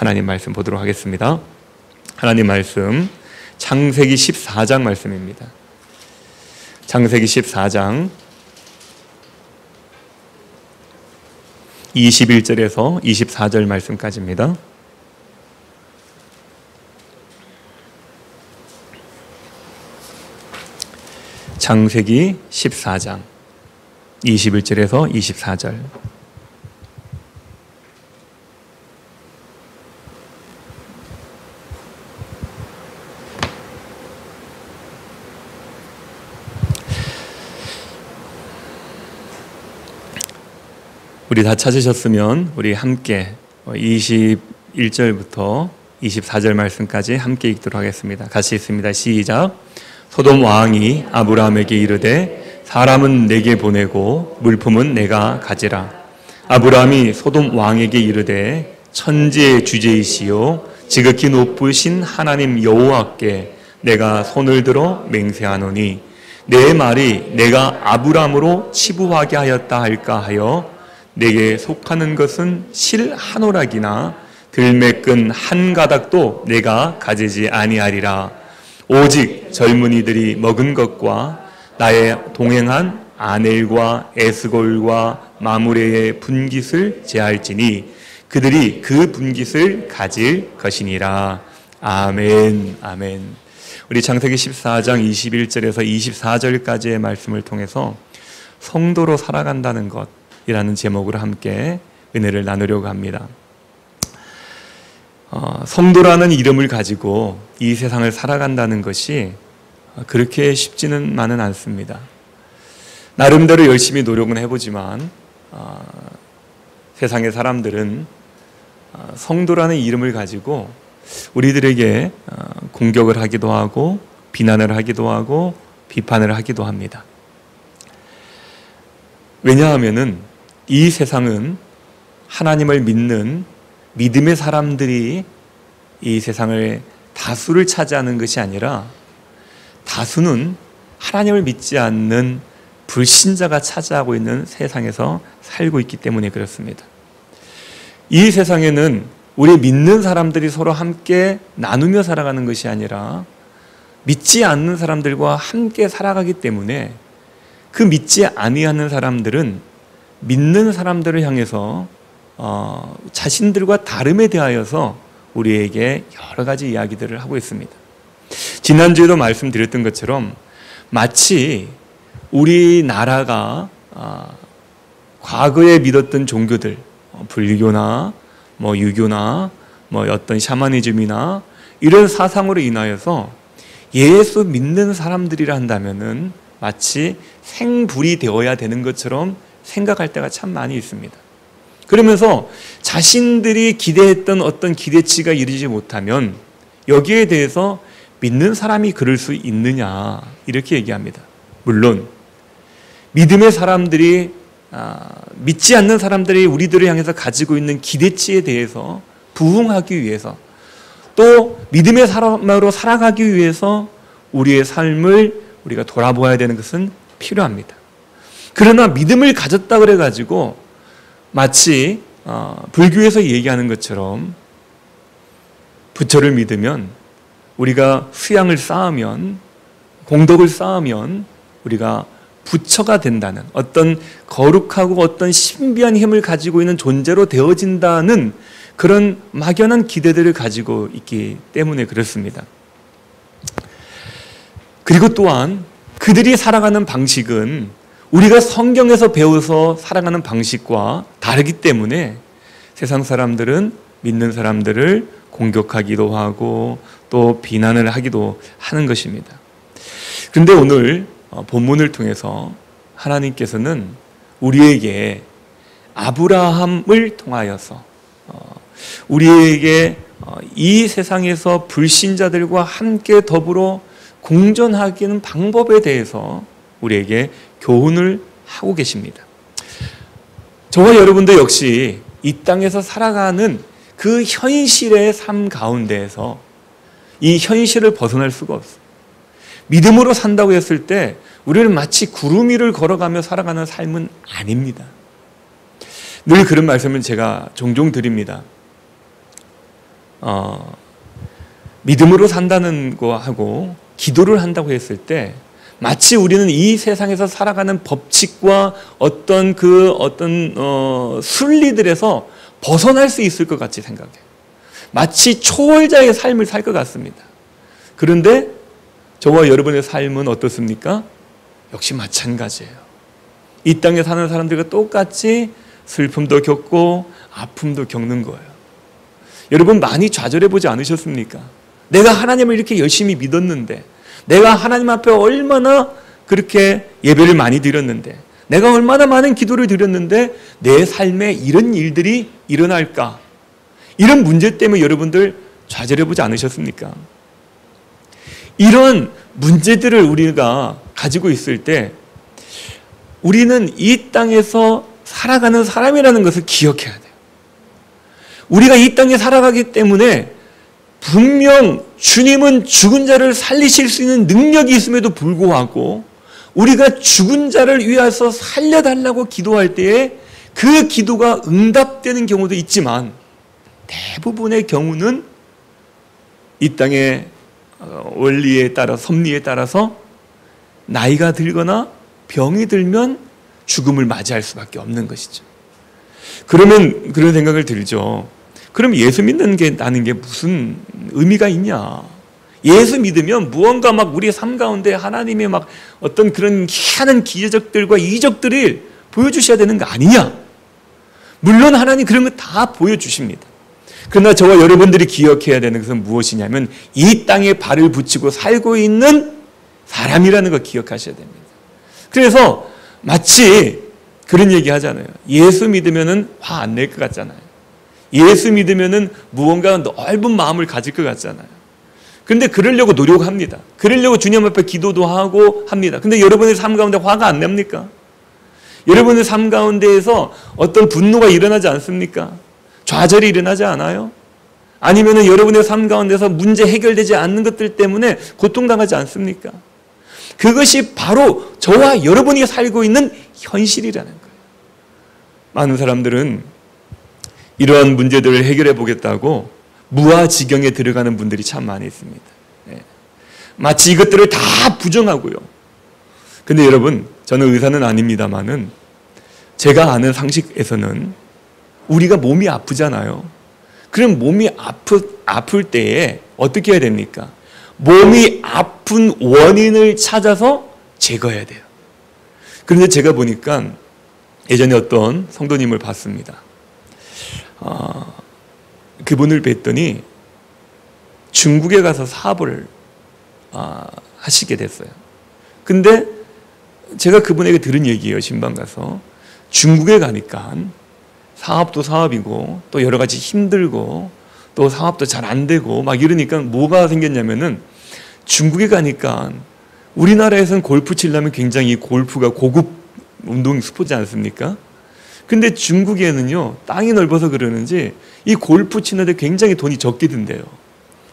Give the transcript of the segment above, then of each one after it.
하나님 말씀 보도록 하겠습니다. 하나님 말씀 창세기 14장 말씀입니다. 창세기 14장 21절에서 24절 말씀까지입니다. 창세기 14장 21절에서 24절. 우리 다 찾으셨으면 우리 함께 21절부터 24절 말씀까지 함께 읽도록 하겠습니다. 같이 읽습니다. 시작. 소돔 왕이 아브라함에게 이르되 사람은 내게 보내고 물품은 내가 가지라. 아브라함이 소돔 왕에게 이르되 천지의 주제이시요 지극히 높으신 하나님 여호와께 내가 손을 들어 맹세하노니 내 말이 내가 아브라함으로 치부하게 하였다 할까 하여 내게 속하는 것은 실 한 오락이나 들매끈 한 가닥도 내가 가지지 아니하리라. 오직 젊은이들이 먹은 것과 나의 동행한 아넬과 에스골과 마므레의 분깃을 제할지니 그들이 그 분깃을 가질 것이니라. 아멘. 아멘. 우리 창세기 14장 21절에서 24절까지의 말씀을 통해서 성도로 살아간다는 것 이라는 제목으로 함께 은혜를 나누려고 합니다. 성도라는 이름을 가지고 이 세상을 살아간다는 것이 그렇게 쉽지는 않습니다. 나름대로 열심히 노력은 해보지만 세상의 사람들은 성도라는 이름을 가지고 우리들에게 공격을 하기도 하고 비난을 하기도 하고 비판을 하기도 합니다. 왜냐하면은 이 세상은 하나님을 믿는 믿음의 사람들이 이 세상을 다수를 차지하는 것이 아니라 다수는 하나님을 믿지 않는 불신자가 차지하고 있는 세상에서 살고 있기 때문에 그렇습니다. 이 세상에는 우리 믿는 사람들이 서로 함께 나누며 살아가는 것이 아니라 믿지 않는 사람들과 함께 살아가기 때문에 그 믿지 아니하는 사람들은 믿는 사람들을 향해서 자신들과 다름에 대하여서 우리에게 여러 가지 이야기들을 하고 있습니다. 지난주에도 말씀드렸던 것처럼 마치 우리나라가 과거에 믿었던 종교들, 불교나 유교나 어떤 샤머니즘이나 이런 사상으로 인하여서 예수 믿는 사람들이라 한다면은 마치 생불이 되어야 되는 것처럼 생각할 때가 참 많이 있습니다. 그러면서 자신들이 기대했던 어떤 기대치가 이르지 못하면 여기에 대해서 믿는 사람이 그럴 수 있느냐 이렇게 얘기합니다. 물론 믿음의 사람들이 믿지 않는 사람들이 우리들을 향해서 가지고 있는 기대치에 대해서 부응하기 위해서 또 믿음의 사람으로 살아가기 위해서 우리의 삶을 우리가 돌아보아야 되는 것은 필요합니다. 그러나 믿음을 가졌다 그래가지고 마치 불교에서 얘기하는 것처럼 부처를 믿으면 우리가 수양을 쌓으면 공덕을 쌓으면 우리가 부처가 된다는 어떤 거룩하고 어떤 신비한 힘을 가지고 있는 존재로 되어진다는 그런 막연한 기대들을 가지고 있기 때문에 그렇습니다. 그리고 또한 그들이 살아가는 방식은 우리가 성경에서 배워서 살아가는 방식과 다르기 때문에 세상 사람들은 믿는 사람들을 공격하기도 하고 또 비난을 하기도 하는 것입니다. 그런데 오늘 본문을 통해서 하나님께서는 우리에게 아브라함을 통하여서 우리에게 이 세상에서 불신자들과 함께 더불어 공존하기는 방법에 대해서 우리에게 교훈을 하고 계십니다. 저와 여러분도 역시 이 땅에서 살아가는 그 현실의 삶 가운데에서 이 현실을 벗어날 수가 없어요. 믿음으로 산다고 했을 때 우리는 마치 구름 위를 걸어가며 살아가는 삶은 아닙니다. 늘 그런 말씀을 제가 종종 드립니다. 믿음으로 산다는 거하고 기도를 한다고 했을 때 마치 우리는 이 세상에서 살아가는 법칙과 어떤 순리들에서 벗어날 수 있을 것 같이 생각해요. 마치 초월자의 삶을 살 것 같습니다. 그런데 저와 여러분의 삶은 어떻습니까? 역시 마찬가지예요. 이 땅에 사는 사람들과 똑같이 슬픔도 겪고 아픔도 겪는 거예요. 여러분 많이 좌절해보지 않으셨습니까? 내가 하나님을 이렇게 열심히 믿었는데, 내가 하나님 앞에 얼마나 그렇게 예배를 많이 드렸는데, 내가 얼마나 많은 기도를 드렸는데 내 삶에 이런 일들이 일어날까? 이런 문제 때문에 여러분들 좌절해보지 않으셨습니까? 이런 문제들을 우리가 가지고 있을 때 우리는 이 땅에서 살아가는 사람이라는 것을 기억해야 돼요. 우리가 이 땅에 살아가기 때문에 분명 주님은 죽은 자를 살리실 수 있는 능력이 있음에도 불구하고 우리가 죽은 자를 위해서 살려달라고 기도할 때에 그 기도가 응답되는 경우도 있지만 대부분의 경우는 이 땅의 원리에 따라 섭리에 따라서 나이가 들거나 병이 들면 죽음을 맞이할 수밖에 없는 것이죠. 그러면 그런 생각을 들죠. 그럼 예수 믿는 게 나는 게 무슨 의미가 있냐? 예수 믿으면 무언가 막 우리의 삶 가운데 하나님의 막 어떤 그런 희한한 기적들과 이적들을 보여주셔야 되는 거 아니냐? 물론 하나님 그런 거 다 보여주십니다. 그러나 저와 여러분들이 기억해야 되는 것은 무엇이냐면 이 땅에 발을 붙이고 살고 있는 사람이라는 거 기억하셔야 됩니다. 그래서 마치 그런 얘기 하잖아요. 예수 믿으면은 화 안 낼 것 같잖아요. 예수 믿으면은 무언가 넓은 마음을 가질 것 같잖아요. 그런데 그러려고 노력합니다. 그러려고 주님 앞에 기도도 하고 합니다. 근데 여러분의 삶 가운데 화가 안 납니까? 여러분의 삶 가운데에서 어떤 분노가 일어나지 않습니까? 좌절이 일어나지 않아요? 아니면은 여러분의 삶 가운데서 문제 해결되지 않는 것들 때문에 고통당하지 않습니까? 그것이 바로 저와 여러분이 살고 있는 현실이라는 거예요. 많은 사람들은 이러한 문제들을 해결해 보겠다고 무아지경에 들어가는 분들이 참 많이 있습니다. 마치 이것들을 다 부정하고요. 근데 여러분, 저는 의사는 아닙니다만은 제가 아는 상식에서는 우리가 몸이 아프잖아요. 그럼 몸이 아플 때에 어떻게 해야 됩니까? 몸이 아픈 원인을 찾아서 제거해야 돼요. 그런데 제가 보니까 예전에 어떤 성도님을 봤습니다. 그분을 뵀더니 중국에 가서 사업을 하시게 됐어요. 근데 제가 그분에게 들은 얘기예요. 신방 가서 중국에 가니까 사업도 사업이고 또 여러 가지 힘들고 또 사업도 잘 안 되고 막 이러니까 뭐가 생겼냐면은 중국에 가니까 우리나라에서는 골프 치려면 굉장히 골프가 고급 운동 스포츠지 않습니까? 근데 중국에는요 땅이 넓어서 그러는지 이 골프 치는데 굉장히 돈이 적게 든대요.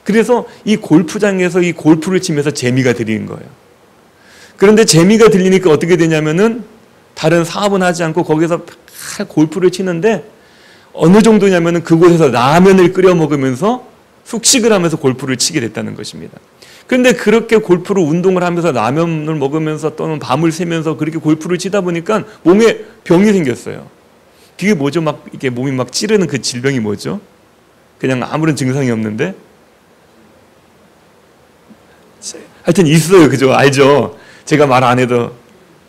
그래서 이 골프장에서 이 골프를 치면서 재미가 들리는 거예요. 그런데 재미가 들리니까 어떻게 되냐면은 다른 사업은 하지 않고 거기서 골프를 치는데 어느 정도냐면은 그곳에서 라면을 끓여 먹으면서 숙식을 하면서 골프를 치게 됐다는 것입니다. 그런데 그렇게 골프로 운동을 하면서 라면을 먹으면서 또는 밤을 새면서 그렇게 골프를 치다 보니까 몸에 병이 생겼어요. 그게 뭐죠? 막 이게 몸이 막 찌르는 그 질병이 뭐죠? 그냥 아무런 증상이 없는데 하여튼 있어요. 그죠? 알죠? 제가 말 안 해도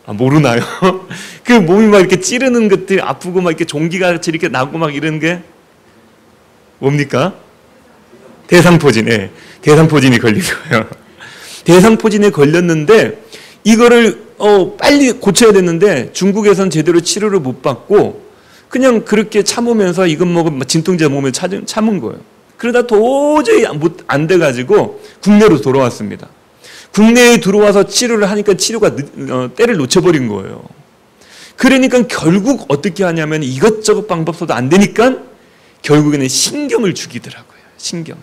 모르나요? 그 몸이 막 이렇게 찌르는 것들이 아프고 막 이렇게 종기가 같이 이렇게 나고 막 이런 게 뭡니까? 대상포진에 대상포진이 걸린 거예요. 대상포진에 걸렸는데 이거를 빨리 고쳐야 됐는데 중국에선 제대로 치료를 못 받고 그냥 그렇게 참으면서 이것 먹으면 진통제 먹으면 참은 거예요. 그러다 도저히 안 돼가지고 국내로 돌아왔습니다. 국내에 들어와서 치료를 하니까 치료가 때를 놓쳐버린 거예요. 그러니까 결국 어떻게 하냐면 이것저것 방법 써도 안 되니까 결국에는 신경을 죽이더라고요. 신경을.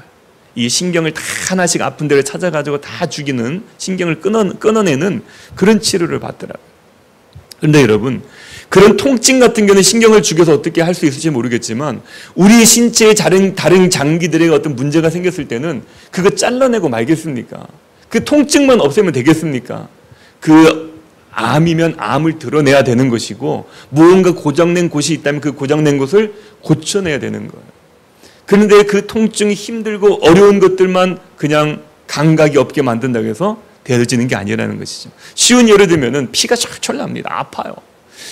이 신경을 다 하나씩 아픈 데를 찾아가지고 다 죽이는 신경을 끊어내는 그런 치료를 받더라고요. 그런데 여러분 그런 통증 같은 경우는 신경을 죽여서 어떻게 할 수 있을지 모르겠지만 우리 신체의 다른 장기들의 어떤 문제가 생겼을 때는 그거 잘라내고 말겠습니까? 그 통증만 없애면 되겠습니까? 그 암이면 암을 드러내야 되는 것이고 무언가 고장낸 곳이 있다면 그 고장낸 곳을 고쳐내야 되는 거예요. 그런데 그 통증이 힘들고 어려운 것들만 그냥 감각이 없게 만든다고 해서 되어지는 게 아니라는 것이죠. 쉬운 예를 들면은 피가 철철 납니다. 아파요.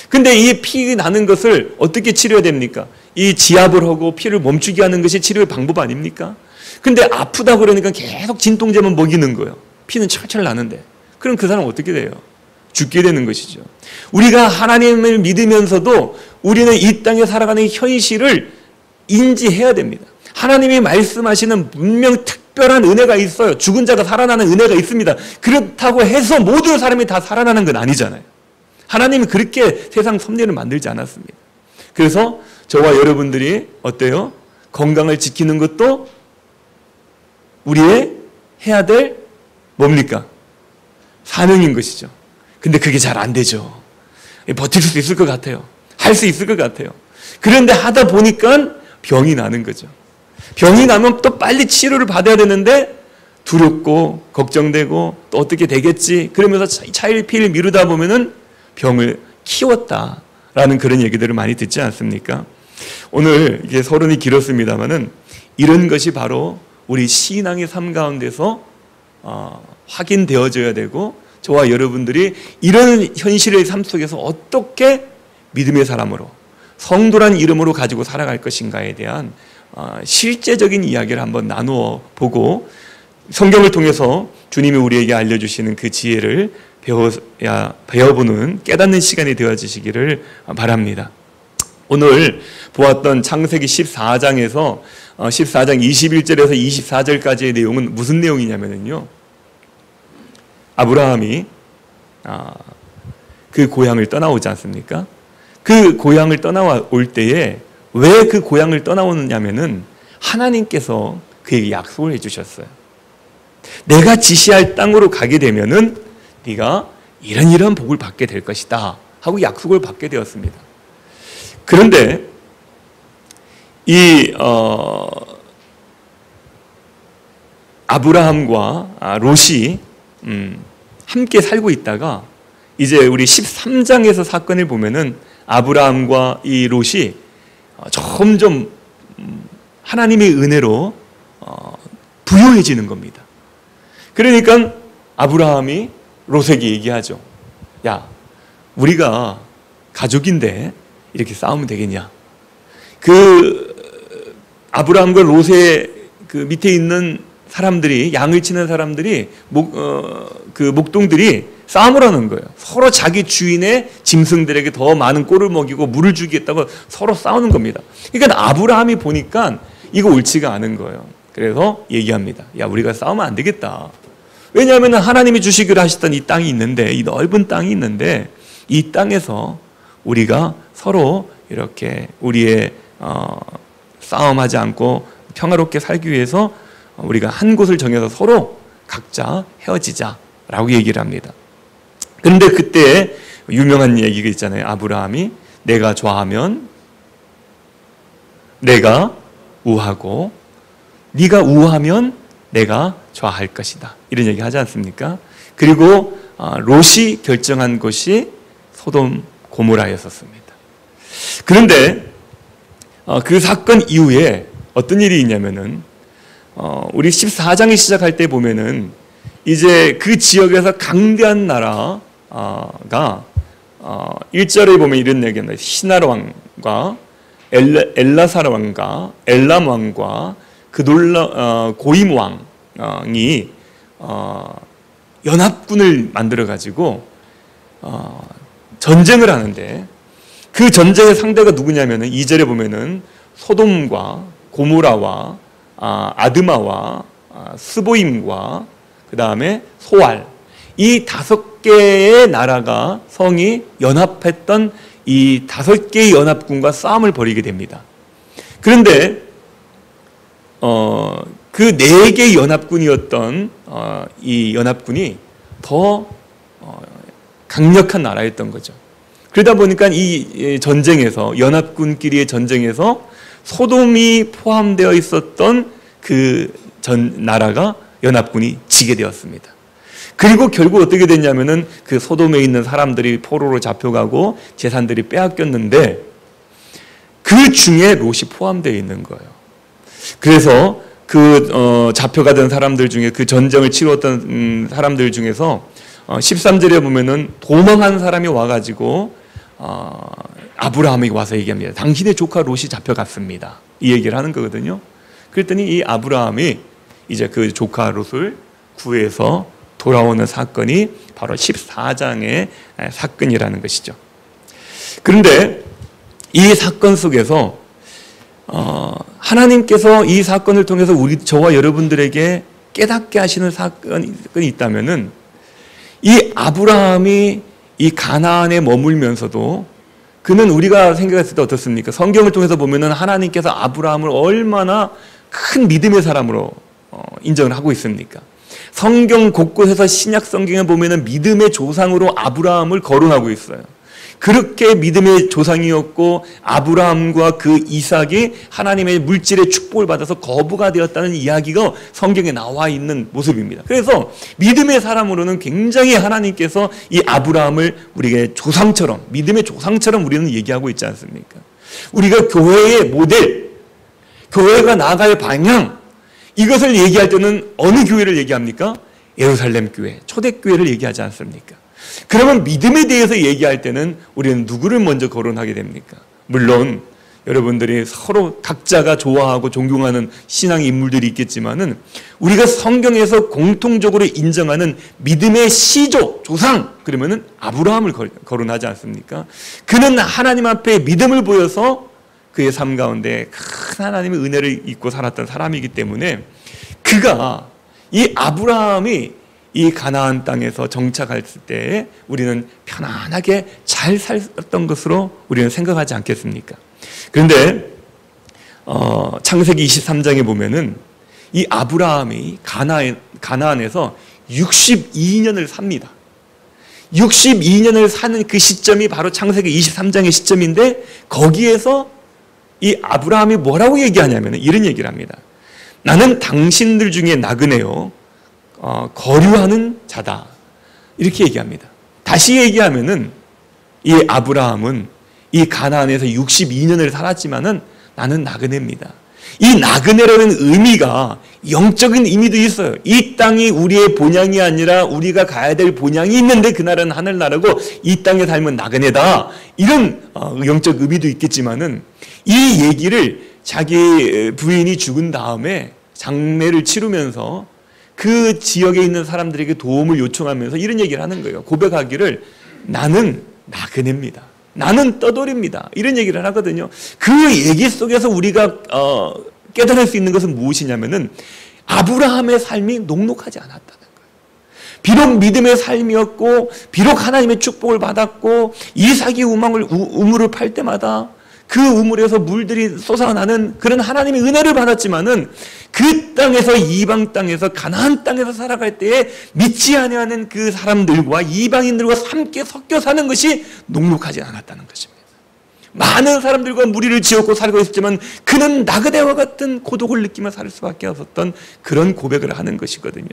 근데 이 피 나는 것을 어떻게 치료해야 됩니까? 이 지압을 하고 피를 멈추게 하는 것이 치료의 방법 아닙니까? 근데 아프다 그러니까 계속 진통제만 먹이는 거예요. 피는 철철 나는데. 그럼 그 사람 어떻게 돼요? 죽게 되는 것이죠. 우리가 하나님을 믿으면서도 우리는 이 땅에 살아가는 현실을 인지해야 됩니다. 하나님이 말씀하시는 분명 특별한 은혜가 있어요. 죽은 자가 살아나는 은혜가 있습니다. 그렇다고 해서 모든 사람이 다 살아나는 건 아니잖아요. 하나님이 그렇게 세상 섭리를 만들지 않았습니다. 그래서 저와 여러분들이 어때요? 건강을 지키는 것도 우리의 해야 될 뭡니까? 사명인 것이죠. 근데 그게 잘 안 되죠. 버틸 수 있을 것 같아요. 할 수 있을 것 같아요. 그런데 하다 보니까 병이 나는 거죠. 병이 나면 또 빨리 치료를 받아야 되는데 두렵고 걱정되고 또 어떻게 되겠지 그러면서 차일피일 미루다 보면은 병을 키웠다라는 그런 얘기들을 많이 듣지 않습니까? 오늘 이게 서론이 길었습니다만은 이런 것이 바로 우리 신앙의 삶 가운데서 확인되어져야 되고 저와 여러분들이 이런 현실의 삶 속에서 어떻게 믿음의 사람으로 성도란 이름으로 가지고 살아갈 것인가에 대한 실제적인 이야기를 한번 나누어 보고 성경을 통해서 주님이 우리에게 알려주시는 그 지혜를 배워보는 깨닫는 시간이 되어지시기를 바랍니다. 오늘 보았던 창세기 14장에서 14장 21절에서 24절까지의 내용은 무슨 내용이냐면요. 아브라함이 그 고향을 떠나오지 않습니까? 그 고향을 떠나올 때에 왜 그 고향을 떠나오느냐면은 하나님께서 그에게 약속을 해주셨어요. 내가 지시할 땅으로 가게 되면은 네가 이런 복을 받게 될 것이다 하고 약속을 받게 되었습니다. 그런데 이 아브라함과 롯이 함께 살고 있다가 이제 우리 13장에서 사건을 보면은 아브라함과 이 롯이 점점 하나님의 은혜로 부유해지는 겁니다. 그러니까 아브라함이 롯에게 얘기하죠. 야, 우리가 가족인데 이렇게 싸우면 되겠냐? 그 아브라함과 롯의 그 밑에 있는 사람들이 양을 치는 사람들이 그 목동들이 싸움을 하는 거예요. 서로 자기 주인의 짐승들에게 더 많은 꼴을 먹이고 물을 주겠다고 서로 싸우는 겁니다. 그러니까 아브라함이 보니까 이거 옳지가 않은 거예요. 그래서 얘기합니다. 야, 우리가 싸우면 안 되겠다. 왜냐하면 하나님이 주시기로 하셨던 이 땅이 있는데, 이 넓은 땅이 있는데 이 땅에서 우리가 서로 이렇게 우리의 싸움하지 않고 평화롭게 살기 위해서 우리가 한 곳을 정해서 서로 각자 헤어지자라고 얘기를 합니다. 그런데 그때 유명한 얘기가 있잖아요. 아브라함이 내가 좌하면 내가 우하고 네가 우하면 내가 좌할 것이다. 이런 얘기 하지 않습니까? 그리고 롯이 결정한 것이 소돔 고모라였었습니다. 그런데 그 사건 이후에 어떤 일이 있냐면은 우리 14장이 시작할 때 보면은 이제 그 지역에서 강대한 나라가 1절에 보면 이런 얘기입니다. 시나르 왕과 엘라사르 왕과 엘람 왕과 고임 왕이 연합군을 만들어 가지고 전쟁을 하는데 그 전쟁의 상대가 누구냐면은 2절에 보면은 소돔과 고모라와 아드마와 스보임과 그 다음에 소알, 이 5개의 나라가 성이 연합했던 이 5개의 연합군과 싸움을 벌이게 됩니다. 그런데 그 4개의 연합군이었던 이 연합군이 더 강력한 나라였던 거죠. 그러다 보니까 이 전쟁에서, 연합군끼리의 전쟁에서 소돔이 포함되어 있었던 그 전 나라가 연합군이 지게 되었습니다. 그리고 결국 어떻게 됐냐면은 그 소돔에 있는 사람들이 포로로 잡혀가고 재산들이 빼앗겼는데 그 중에 롯이 포함되어 있는 거예요. 그래서 그 잡혀가던 사람들 중에, 그 전쟁을 치루었던 사람들 중에서 13절에 보면은 도망한 사람이 와가지고 아브라함에게 와서 얘기합니다. 당신의 조카 롯이 잡혀갔습니다. 이 얘기를 하는 거거든요. 그랬더니 이 아브라함이 이제 그 조카 롯을 구해서 돌아오는 사건이 바로 14장의 사건이라는 것이죠. 그런데 이 사건 속에서 하나님께서 이 사건을 통해서 저와 여러분들에게 깨닫게 하시는 사건이 있다면은, 이 아브라함이 이 가나안에 머물면서도 그는 우리가 생각했을 때 어떻습니까? 성경을 통해서 보면은 하나님께서 아브라함을 얼마나 큰 믿음의 사람으로 인정을 하고 있습니까? 성경 곳곳에서 신약 성경에 보면은 믿음의 조상으로 아브라함을 거론하고 있어요. 그렇게 믿음의 조상이었고 아브라함과 그 이삭이 하나님의 물질의 축복을 받아서 거부가 되었다는 이야기가 성경에 나와 있는 모습입니다. 그래서 믿음의 사람으로는 굉장히 하나님께서 이 아브라함을 우리에게 조상처럼, 믿음의 조상처럼 우리는 얘기하고 있지 않습니까? 우리가 교회의 모델, 교회가 나아갈 방향, 이것을 얘기할 때는 어느 교회를 얘기합니까? 예루살렘 교회, 초대교회를 얘기하지 않습니까? 그러면 믿음에 대해서 얘기할 때는 우리는 누구를 먼저 거론하게 됩니까? 물론 여러분들이 서로 각자가 좋아하고 존경하는 신앙 인물들이 있겠지만은 우리가 성경에서 공통적으로 인정하는 믿음의 시조, 조상, 그러면은 아브라함을 거론하지 않습니까? 그는 하나님 앞에 믿음을 보여서 그의 삶 가운데 큰 하나님의 은혜를 입고 살았던 사람이기 때문에 그가, 이 아브라함이 이 가나안 땅에서 정착했을 때 우리는 편안하게 잘 살았던 것으로 우리는 생각하지 않겠습니까? 그런데 창세기 23장에 보면은 이 아브라함이 가나안에서 62년을 삽니다. 62년을 사는 그 시점이 바로 창세기 23장의 시점인데, 거기에서 이 아브라함이 뭐라고 얘기하냐면 이런 얘기를 합니다. 나는 당신들 중에 나그네요, 거류하는 자다, 이렇게 얘기합니다. 다시 얘기하면은 이 아브라함은 이 가나안에서 62년을 살았지만은 나는 나그네입니다. 이 나그네라는 의미가 영적인 의미도 있어요. 이 땅이 우리의 본향이 아니라 우리가 가야 될 본향이 있는데 그 나라는 하늘나라고 이 땅에 살면 나그네다, 이런 영적 의미도 있겠지만은 이 얘기를 자기 부인이 죽은 다음에 장례를 치르면서 그 지역에 있는 사람들에게 도움을 요청하면서 이런 얘기를 하는 거예요. 고백하기를 나는 나그네입니다, 나는 떠돌입니다, 이런 얘기를 하거든요. 그 얘기 속에서 우리가 깨달을 수 있는 것은 무엇이냐면은 아브라함의 삶이 녹록하지 않았다는 거예요. 비록 믿음의 삶이었고, 비록 하나님의 축복을 받았고, 이삭이 우물을 팔 때마다 그 우물에서 물들이 솟아나는 그런 하나님의 은혜를 받았지만은 그 땅에서, 이방 땅에서, 가나안 땅에서 살아갈 때에 믿지 아니하는 그 사람들과 이방인들과 함께 섞여 사는 것이 녹록하지 않았다는 것입니다. 많은 사람들과 무리를 지었고 살고 있었지만 그는 나그네와 같은 고독을 느끼며 살 수밖에 없었던 그런 고백을 하는 것이거든요.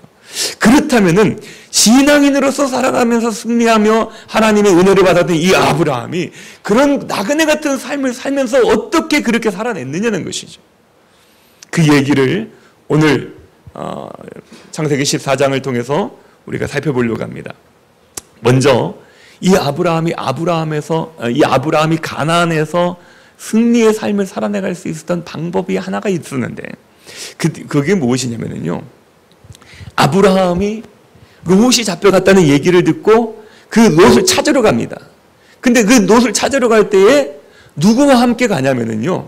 그렇다면은 신앙인으로서 살아가면서 승리하며 하나님의 은혜를 받았던 이 아브라함이 그런 나그네 같은 삶을 살면서 어떻게 그렇게 살아냈느냐는 것이죠. 그 얘기를 오늘 창세기 14장을 통해서 우리가 살펴보려고 합니다. 먼저 이 아브라함이 가나안에서 승리의 삶을 살아내갈 수 있었던 방법이 하나가 있었는데, 그게 무엇이냐면요, 아브라함이 롯이 잡혀갔다는 얘기를 듣고 그 롯을 찾으러 갑니다. 근데 그 롯을 찾으러 갈 때에 누구와 함께 가냐면요,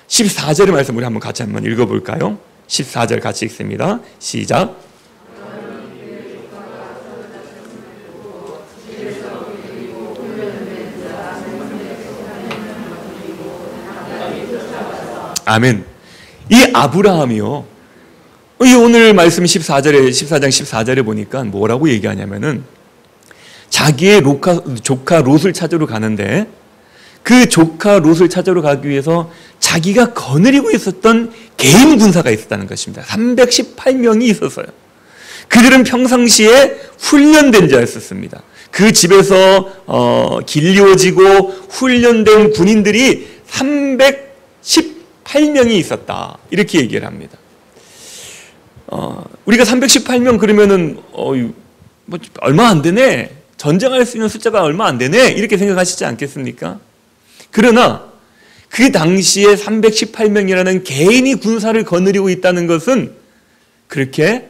14절의 말씀 우리 같이 한번 읽어볼까요? 14절 같이 읽습니다. 시작. 아멘. 이 아브라함이요, 이 오늘 말씀 14장 14절에 보니까 뭐라고 얘기하냐면은, 자기의 조카 롯을 찾으러 가는데 그 조카 롯을 찾으러 가기 위해서 자기가 거느리고 있었던 개인 군사가 있었다는 것입니다. 318명이 있었어요. 그들은 평상시에 훈련된 자였었습니다. 그 집에서 길리워지고 훈련된 군인들이 318명이 있었다. 이렇게 얘기를 합니다. 우리가 318명 그러면은 뭐 얼마 안 되네. 전쟁할 수 있는 숫자가 얼마 안 되네. 이렇게 생각하시지 않겠습니까? 그러나 그 당시에 318명이라는 개인이 군사를 거느리고 있다는 것은 그렇게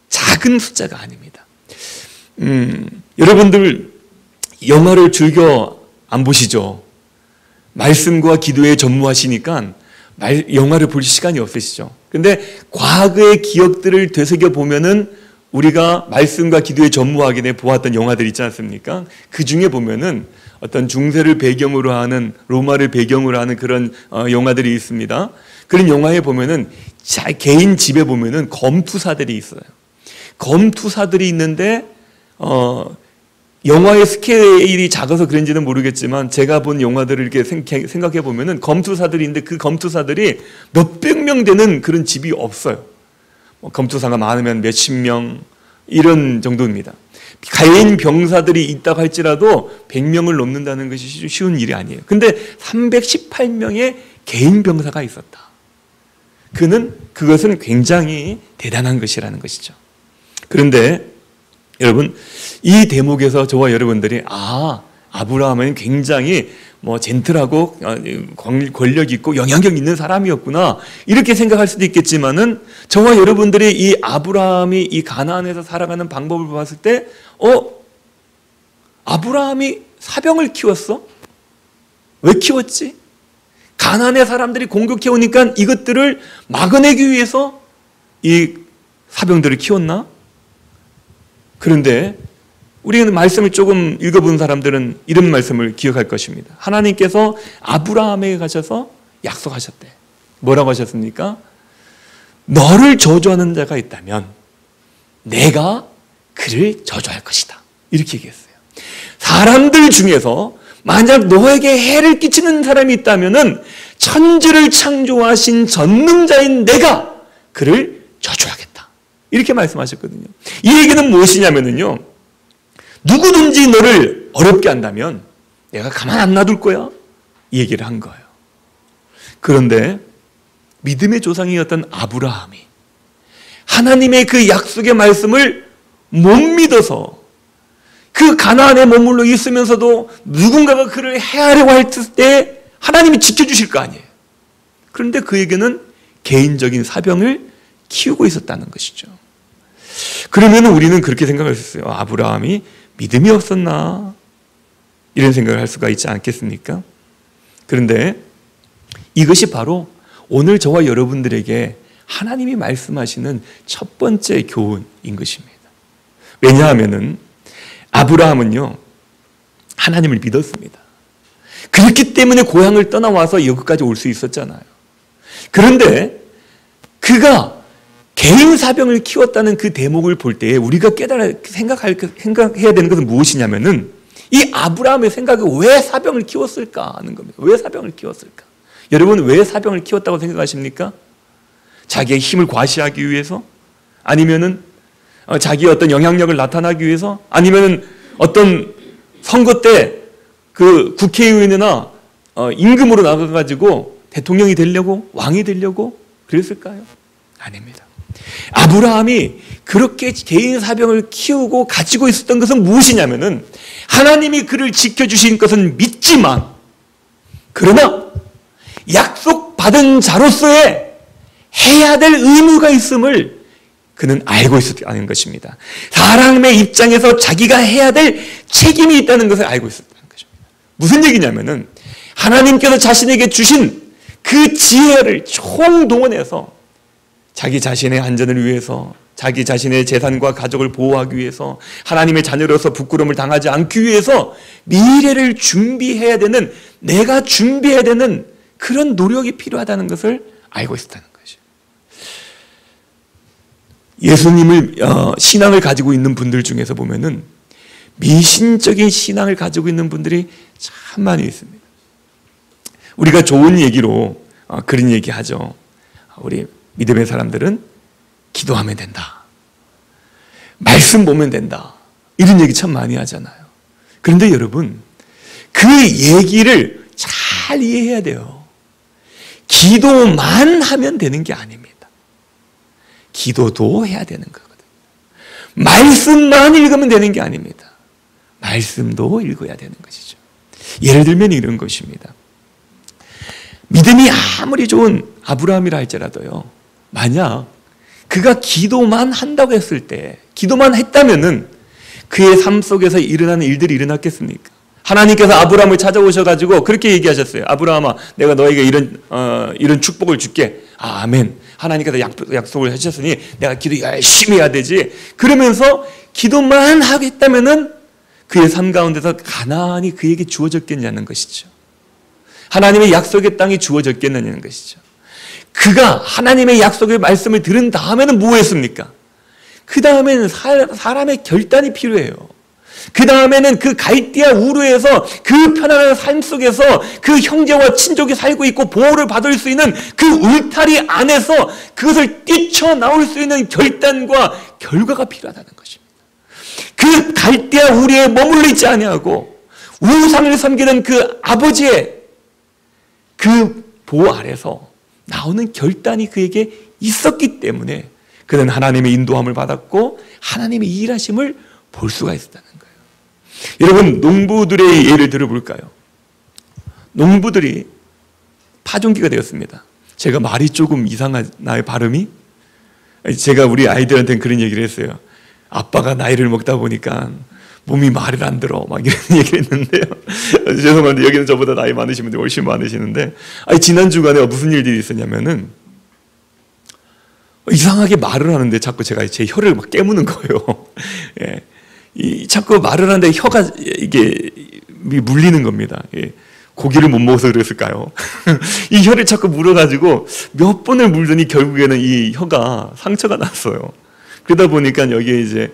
작은 숫자가 아닙니다. 여러분들 영화를 즐겨 안 보시죠? 말씀과 기도에 전무하시니까 영화를 볼 시간이 없으시죠? 근데 과거의 기억들을 되새겨 보면은 우리가 말씀과 기도에 전무하기 전에 보았던 영화들 있지 않습니까? 그 중에 보면은 어떤 중세를 배경으로 하는, 로마를 배경으로 하는 그런 영화들이 있습니다. 그런 영화에 보면은 개인 집에 보면은 검투사들이 있어요. 검투사들이 있는데 영화의 스케일이 작아서 그런지는 모르겠지만 제가 본 영화들을 이렇게 생각해 보면은 검투사들이 있는데 그 검투사들이 몇백 명 되는 그런 집이 없어요. 검투사가 많으면 몇십 명 이런 정도입니다. 개인 병사들이 있다고 할지라도 100명을 넘는다는 것이 쉬운 일이 아니에요. 근데 318명의 개인 병사가 있었다. 그것은 굉장히 대단한 것이라는 것이죠. 그런데 여러분, 이 대목에서 저와 여러분들이 아브라함은 굉장히 젠틀하고 권력 있고 영향력 있는 사람이었구나 이렇게 생각할 수도 있겠지만은 저와 여러분들이 이 아브라함이 이 가나안에서 살아가는 방법을 봤을 때 아브라함이 사병을 키웠어? 왜 키웠지? 가나안의 사람들이 공격해 오니까 이것들을 막아내기 위해서 이 사병들을 키웠나? 그런데 우리는 말씀을 조금 읽어본 사람들은 이런 말씀을 기억할 것입니다. 하나님께서 아브라함에게 가셔서 약속하셨대. 뭐라고 하셨습니까? 너를 저주하는 자가 있다면 내가 그를 저주할 것이다. 이렇게 얘기했어요. 사람들 중에서 만약 너에게 해를 끼치는 사람이 있다면 천지를 창조하신 전능자인 내가 그를 저주하겠다. 이렇게 말씀하셨거든요. 이 얘기는 무엇이냐면요. 누구든지 너를 어렵게 한다면 내가 가만 안 놔둘 거야. 이 얘기를 한 거예요. 그런데 믿음의 조상이었던 아브라함이 하나님의 그 약속의 말씀을 못 믿어서 그 가나안에 머물러 있으면서도 누군가가 그를 해하려고 할 때 하나님이 지켜주실 거 아니에요. 그런데 그에게는 개인적인 사병을 키우고 있었다는 것이죠. 그러면 우리는 그렇게 생각할 수 있어요. 아브라함이 믿음이 없었나? 이런 생각을 할 수가 있지 않겠습니까? 그런데 이것이 바로 오늘 저와 여러분들에게 하나님이 말씀하시는 첫 번째 교훈인 것입니다. 왜냐하면은 아브라함은요, 하나님을 믿었습니다. 그렇기 때문에 고향을 떠나와서 여기까지 올 수 있었잖아요. 그런데 그가 개인 사병을 키웠다는 그 대목을 볼 때 우리가 생각해야 되는 것은 무엇이냐면은 이 아브라함의 생각이 왜 사병을 키웠을까 하는 겁니다. 왜 사병을 키웠을까? 여러분 왜 사병을 키웠다고 생각하십니까? 자기의 힘을 과시하기 위해서? 아니면은 자기의 어떤 영향력을 나타나기 위해서? 아니면은 어떤 선거 때 그 국회의원이나 임금으로 나가가지고 대통령이 되려고? 왕이 되려고? 그랬을까요? 아닙니다. 아브라함이 그렇게 개인 사병을 키우고 가지고 있었던 것은 무엇이냐면은 하나님이 그를 지켜주신 것은 믿지만 그러나 약속받은 자로서의 해야 될 의무가 있음을 그는 알고 있었다는 것입니다. 사람의 입장에서 자기가 해야 될 책임이 있다는 것을 알고 있었다는 것입니다. 무슨 얘기냐면은 하나님께서 자신에게 주신 그 지혜를 총동원해서 자기 자신의 안전을 위해서, 자기 자신의 재산과 가족을 보호하기 위해서, 하나님의 자녀로서 부끄러움을 당하지 않기 위해서 미래를 준비해야 되는, 내가 준비해야 되는 그런 노력이 필요하다는 것을 알고 있었다는 것이죠. 예수님을 신앙을 가지고 있는 분들 중에서 보면은 미신적인 신앙을 가지고 있는 분들이 참 많이 있습니다. 우리가 좋은 얘기로 그런 얘기 하죠. 우리 믿음의 사람들은 기도하면 된다. 말씀 보면 된다. 이런 얘기 참 많이 하잖아요. 그런데 여러분, 그 얘기를 잘 이해해야 돼요. 기도만 하면 되는 게 아닙니다. 기도도 해야 되는 거거든요. 말씀만 읽으면 되는 게 아닙니다. 말씀도 읽어야 되는 것이죠. 예를 들면 이런 것입니다. 믿음이 아무리 좋은 아브라함이라 할지라도요, 만약 그가 기도만 한다고 했을 때, 기도만 했다면은 그의 삶 속에서 일어나는 일들이 일어났겠습니까? 하나님께서 아브라함을 찾아오셔가지고 그렇게 얘기하셨어요. 아브라함아, 내가 너에게 이런 축복을 줄게. 아멘. 하나님께서 약속을 해주셨으니 내가 기도 열심히 해야 되지. 그러면서 기도만 하겠다면은 그의 삶 가운데서 가나안이 그에게 주어졌겠냐는 것이죠. 하나님의 약속의 땅이 주어졌겠느냐는 것이죠. 그가 하나님의 약속의 말씀을 들은 다음에는 뭐 했습니까? 그 다음에는 사람의 결단이 필요해요. 그 다음에는 그 갈대아 우르에서 그 편안한 삶 속에서 그 형제와 친족이 살고 있고 보호를 받을 수 있는 그 울타리 안에서 그것을 뛰쳐나올 수 있는 결단과 결과가 필요하다는 것입니다. 그 갈대아 우르에 머물러 있지 아니하고 우상을 섬기는 그 아버지의 그 보호 아래서 나오는 결단이 그에게 있었기 때문에 그는 하나님의 인도함을 받았고 하나님의 일하심을 볼 수가 있었다는 거예요. 여러분, 농부들의 예를 들어볼까요? 농부들이 파종기가 되었습니다. 제가 말이 조금 이상하나요, 발음이? 제가 우리 아이들한테는 그런 얘기를 했어요. 아빠가 나이를 먹다 보니까 몸이 말을 안 들어 막 이런 얘기를 했는데요. 죄송한데 여기는 저보다 나이 많으신 분들이 훨씬 많으시는데, 지난 주간에 무슨 일들이 있었냐면은 이상하게 말을 하는데 자꾸 제가 제 혀를 막 깨무는 거예요. 예. 자꾸 말을 하는데 혀가 이게 물리는 겁니다. 예. 고기를 못 먹어서 그랬을까요? 이 혀를 자꾸 물어가지고 몇 번을 물더니 결국에는 이 혀가 상처가 났어요. 그러다 보니까 여기에 이제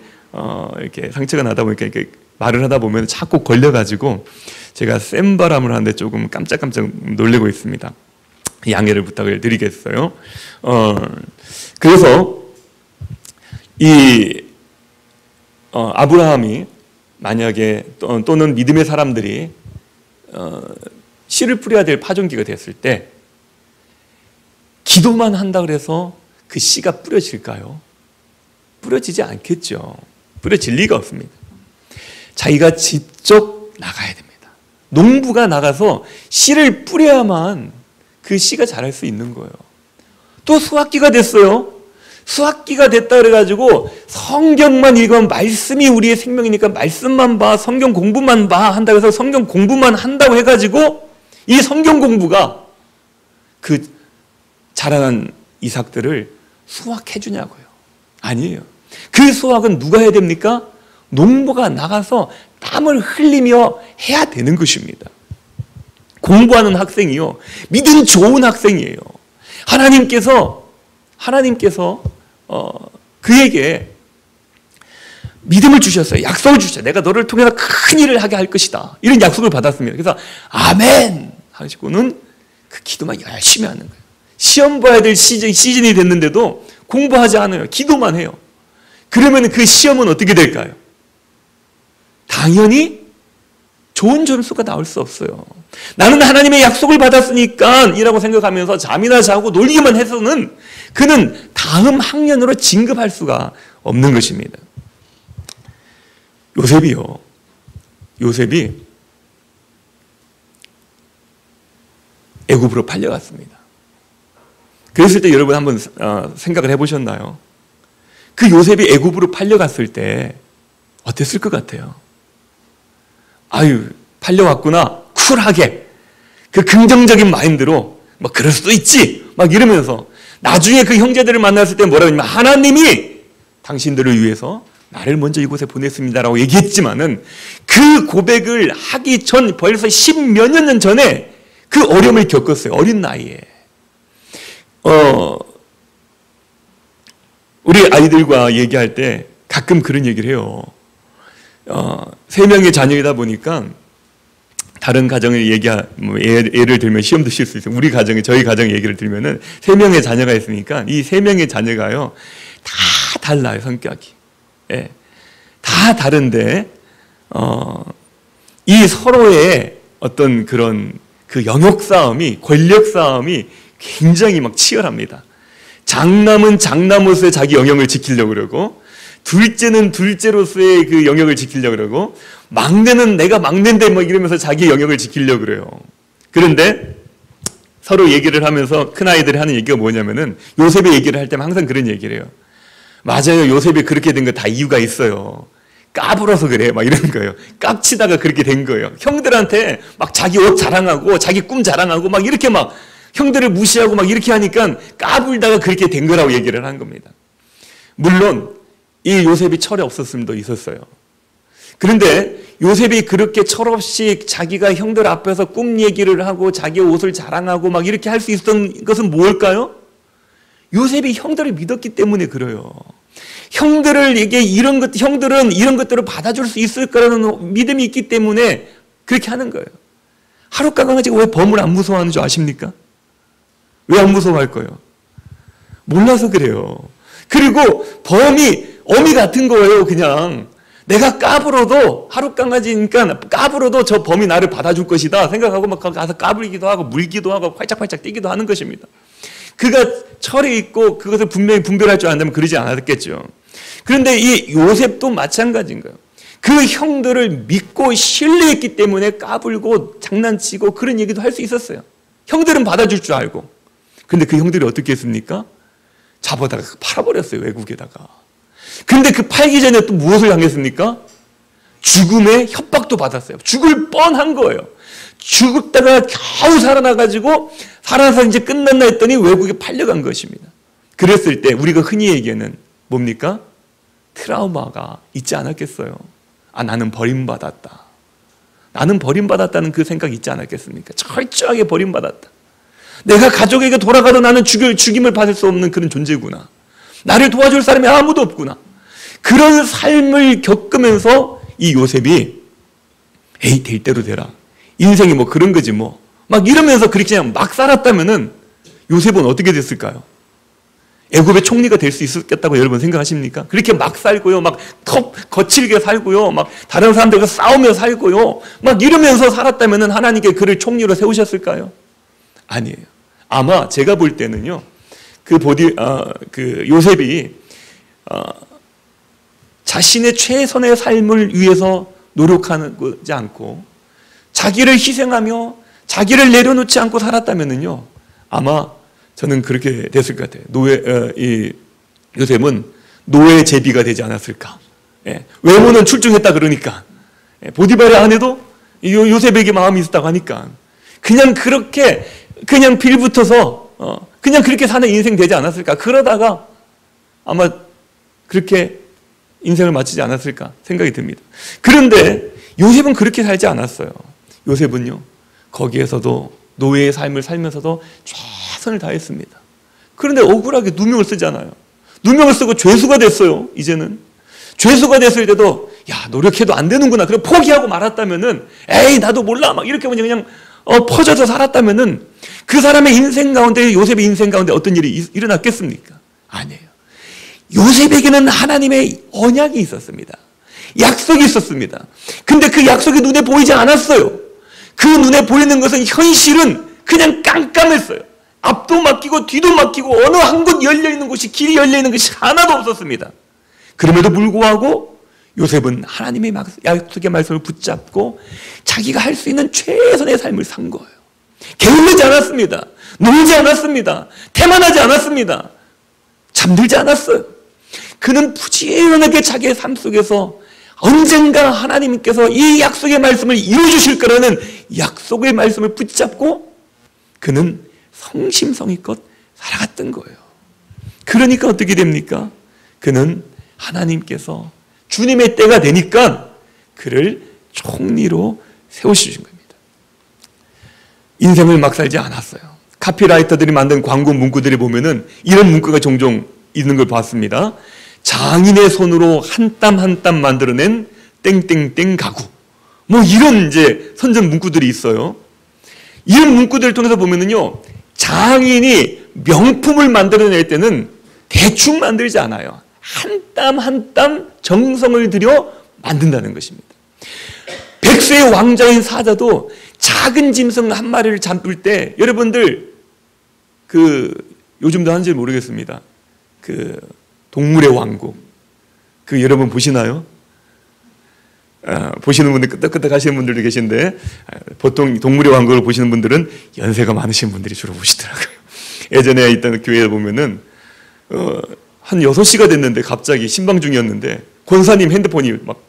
이렇게 상처가 나다 보니까 이렇게 말을 하다 보면 자꾸 걸려가지고 제가 센 바람을 하는데 조금 깜짝깜짝 놀래고 있습니다. 양해를 부탁을 드리겠어요. 그래서 이 아브라함이 만약에 또는 믿음의 사람들이 씨를 뿌려야 될 파종기가 됐을 때 기도만 한다 그래서 그 씨가 뿌려질까요? 뿌려지지 않겠죠. 뿌려질 리가 없습니다. 자기가 직접 나가야 됩니다. 농부가 나가서 씨를 뿌려야만 그 씨가 자랄 수 있는 거예요. 또 수확기가 됐어요. 수학기가 됐다 그래가지고 성경만 읽으면 말씀이 우리의 생명이니까 말씀만 봐, 성경 공부만 봐 한다고 해서 성경 공부만 한다고 해가지고 이 성경 공부가 그 자라난 이삭들을 수확해 주냐고요. 아니에요. 그 수확은 누가 해야 됩니까? 농부가 나가서 땀을 흘리며 해야 되는 것입니다. 공부하는 학생이요, 믿음 좋은 학생이에요. 하나님께서 그에게 믿음을 주셨어요. 약속을 주셨어요. 내가 너를 통해서 큰 일을 하게 할 것이다. 이런 약속을 받았습니다. 그래서 아멘 하시고는 그 기도만 열심히 하는 거예요. 시험 봐야 될 시즌이 됐는데도 공부하지 않아요. 기도만 해요. 그러면 그 시험은 어떻게 될까요? 당연히 좋은 점수가 나올 수 없어요. 나는 하나님의 약속을 받았으니까 이라고 생각하면서 잠이나 자고 놀기만 해서는 그는 다음 학년으로 진급할 수가 없는 것입니다. 요셉이 애굽으로 팔려갔습니다. 그랬을 때 여러분 한번 생각을 해보셨나요? 그 요셉이 애굽으로 팔려갔을 때 어땠을 것 같아요? 아유, 팔려왔구나. 쿨하게 그 긍정적인 마인드로 뭐 그럴 수도 있지 막 이러면서 나중에 그 형제들을 만났을 때 뭐라고 하냐면 하나님이 당신들을 위해서 나를 먼저 이곳에 보냈습니다라고 얘기했지만은 그 고백을 하기 전 벌써 10몇 년 전에 그 어려움을 겪었어요. 어린 나이에. 우리 아이들과 얘기할 때 가끔 그런 얘기를 해요. 3명의 자녀이다 보니까 다른 가정을 예를 들면 시험도 칠 수 있어요. 저희 가정 얘기를 들면은 3명의 자녀가 있으니까 이 3명의 자녀가요, 다 달라요, 성격이. 예. 다 다른데, 이 서로의 어떤 그런 그 영역 싸움이, 권력 싸움이 굉장히 막 치열합니다. 장남은 장남으로서의 자기 영역을 지키려고 그러고, 둘째는 둘째로서의 그 영역을 지키려고 그러고, 막내는 내가 막내인데 막 이러면서 자기 영역을 지키려고 그래요. 그런데 서로 얘기를 하면서 큰아이들이 하는 얘기가 뭐냐면은, 요셉의 얘기를 할 때면 항상 그런 얘기를 해요. 맞아요. 요셉이 그렇게 된 거 다 이유가 있어요. 까불어서 그래. 막 이런 거예요. 깝치다가 그렇게 된 거예요. 형들한테 막 자기 옷 자랑하고 자기 꿈 자랑하고 막 이렇게 막 형들을 무시하고 막 이렇게 하니까 까불다가 그렇게 된 거라고 얘기를 한 겁니다. 물론 이 요셉이 철이 없었음도 있었어요. 그런데 요셉이 그렇게 철없이 자기가 형들 앞에서 꿈 얘기를 하고 자기 옷을 자랑하고 막 이렇게 할 수 있었던 것은 뭘까요? 요셉이 형들을 믿었기 때문에 그래요. 형들은 이런 것들을 받아줄 수 있을 거라는 믿음이 있기 때문에 그렇게 하는 거예요. 하룻가 강아지가 왜 범을 안 무서워하는 줄 아십니까? 왜 안 무서워할 거예요? 몰라서 그래요. 그리고 범이 어미 같은 거예요. 그냥 내가 까불어도, 하룻강아지니까 까불어도 저 범이 나를 받아줄 것이다 생각하고 막 가서 까불기도 하고 물기도 하고 활짝활짝 뛰기도 하는 것입니다. 그가 철이 있고 그것을 분명히 분별할 줄 안다면 그러지 않았겠죠. 그런데 이 요셉도 마찬가지인 거예요. 그 형들을 믿고 신뢰했기 때문에 까불고 장난치고 그런 얘기도 할 수 있었어요. 형들은 받아줄 줄 알고. 근데 그 형들이 어떻게 했습니까? 잡아다가 팔아버렸어요, 외국에다가. 근데 그 팔기 전에 또 무엇을 당했습니까? 죽음의 협박도 받았어요. 죽을 뻔한 거예요. 죽었다가 겨우 살아나가지고 살아서 이제 끝났나 했더니 외국에 팔려간 것입니다. 그랬을 때 우리가 흔히 얘기하는 뭡니까? 트라우마가 있지 않았겠어요? 아, 나는 버림받았다. 나는 버림받았다는 그 생각이 있지 않았겠습니까? 철저하게 버림받았다. 내가 가족에게 돌아가도 나는 죽임을 받을 수 없는 그런 존재구나. 나를 도와줄 사람이 아무도 없구나. 그런 삶을 겪으면서 이 요셉이 에이, 될 대로 되라. 인생이 뭐 그런 거지 뭐. 막 이러면서 그렇게 그냥 막 살았다면은 요셉은 어떻게 됐을까요? 애굽의 총리가 될 수 있었겠다고 여러분 생각하십니까? 그렇게 막 살고요. 막 거칠게 살고요. 막 다른 사람들과 싸우며 살고요. 막 이러면서 살았다면은 하나님께 그를 총리로 세우셨을까요? 아니에요. 아마 제가 볼 때는요. 그 요셉이 자신의 최선의 삶을 위해서 노력하지 않고 자기를 희생하며 자기를 내려놓지 않고 살았다면은요. 아마 저는 그렇게 됐을 것 같아요. 요셉은 노예 제비가 되지 않았을까. 예. 외모는 출중했다 그러니까. 예. 보디발의 아내도 요셉에게 마음이 있었다고 하니까. 그냥 그렇게 그냥 빌붙어서 그냥 그렇게 사는 인생 되지 않았을까. 그러다가 아마 그렇게 인생을 마치지 않았을까 생각이 듭니다. 그런데 요셉은 그렇게 살지 않았어요. 요셉은요. 거기에서도 노예의 삶을 살면서도 최선을 다했습니다. 그런데 억울하게 누명을 쓰잖아요. 누명을 쓰고 죄수가 됐어요. 이제는. 죄수가 됐을 때도 야, 노력해도 안 되는구나. 그럼 포기하고 말았다면은 에이, 나도 몰라. 막 이렇게 그냥 퍼져서 살았다면은 그 사람의 인생 가운데, 요셉의 인생 가운데 어떤 일이 일어났겠습니까? 아니에요. 요셉에게는 하나님의 언약이 있었습니다. 약속이 있었습니다. 근데 그 약속이 눈에 보이지 않았어요. 그 눈에 보이는 것은 현실은 그냥 깜깜했어요. 앞도 막히고 뒤도 막히고 어느 한 곳 열려있는 곳이, 길이 열려있는 것이 하나도 없었습니다. 그럼에도 불구하고 요셉은 하나님의 약속의 말씀을 붙잡고 자기가 할 수 있는 최선의 삶을 산 거예요. 게을르지 않았습니다. 놀지 않았습니다. 태만하지 않았습니다. 잠들지 않았어요. 그는 부지런하게 자기의 삶 속에서 언젠가 하나님께서 이 약속의 말씀을 이루어주실 거라는 약속의 말씀을 붙잡고 그는 성심성의껏 살아갔던 거예요. 그러니까 어떻게 됩니까? 그는 하나님께서 주님의 때가 되니까 그를 총리로 세우시는 겁니다. 인생을 막 살지 않았어요. 카피라이터들이 만든 광고 문구들이 보면은 이런 문구가 종종 있는 걸 봤습니다. 장인의 손으로 한 땀 한 땀 만들어낸 땡땡땡 가구. 뭐 이런 이제 선전 문구들이 있어요. 이런 문구들을 통해서 보면은요, 장인이 명품을 만들어낼 때는 대충 만들지 않아요. 한 땀 한 땀 정성을 들여 만든다는 것입니다. 백세의 왕자인 사자도 작은 짐승 한 마리를 잡을 때, 여러분들 요즘도 하는지 모르겠습니다. 동물의 왕국, 여러분 보시나요? 보시는 분들 끄덕끄덕 하시는 분들도 계신데, 보통 동물의 왕국을 보시는 분들은 연세가 많으신 분들이 주로 보시더라고요. 예전에 있던 교회에 보면은 한 6시가 됐는데 갑자기 신방 중이었는데 권사님 핸드폰이 막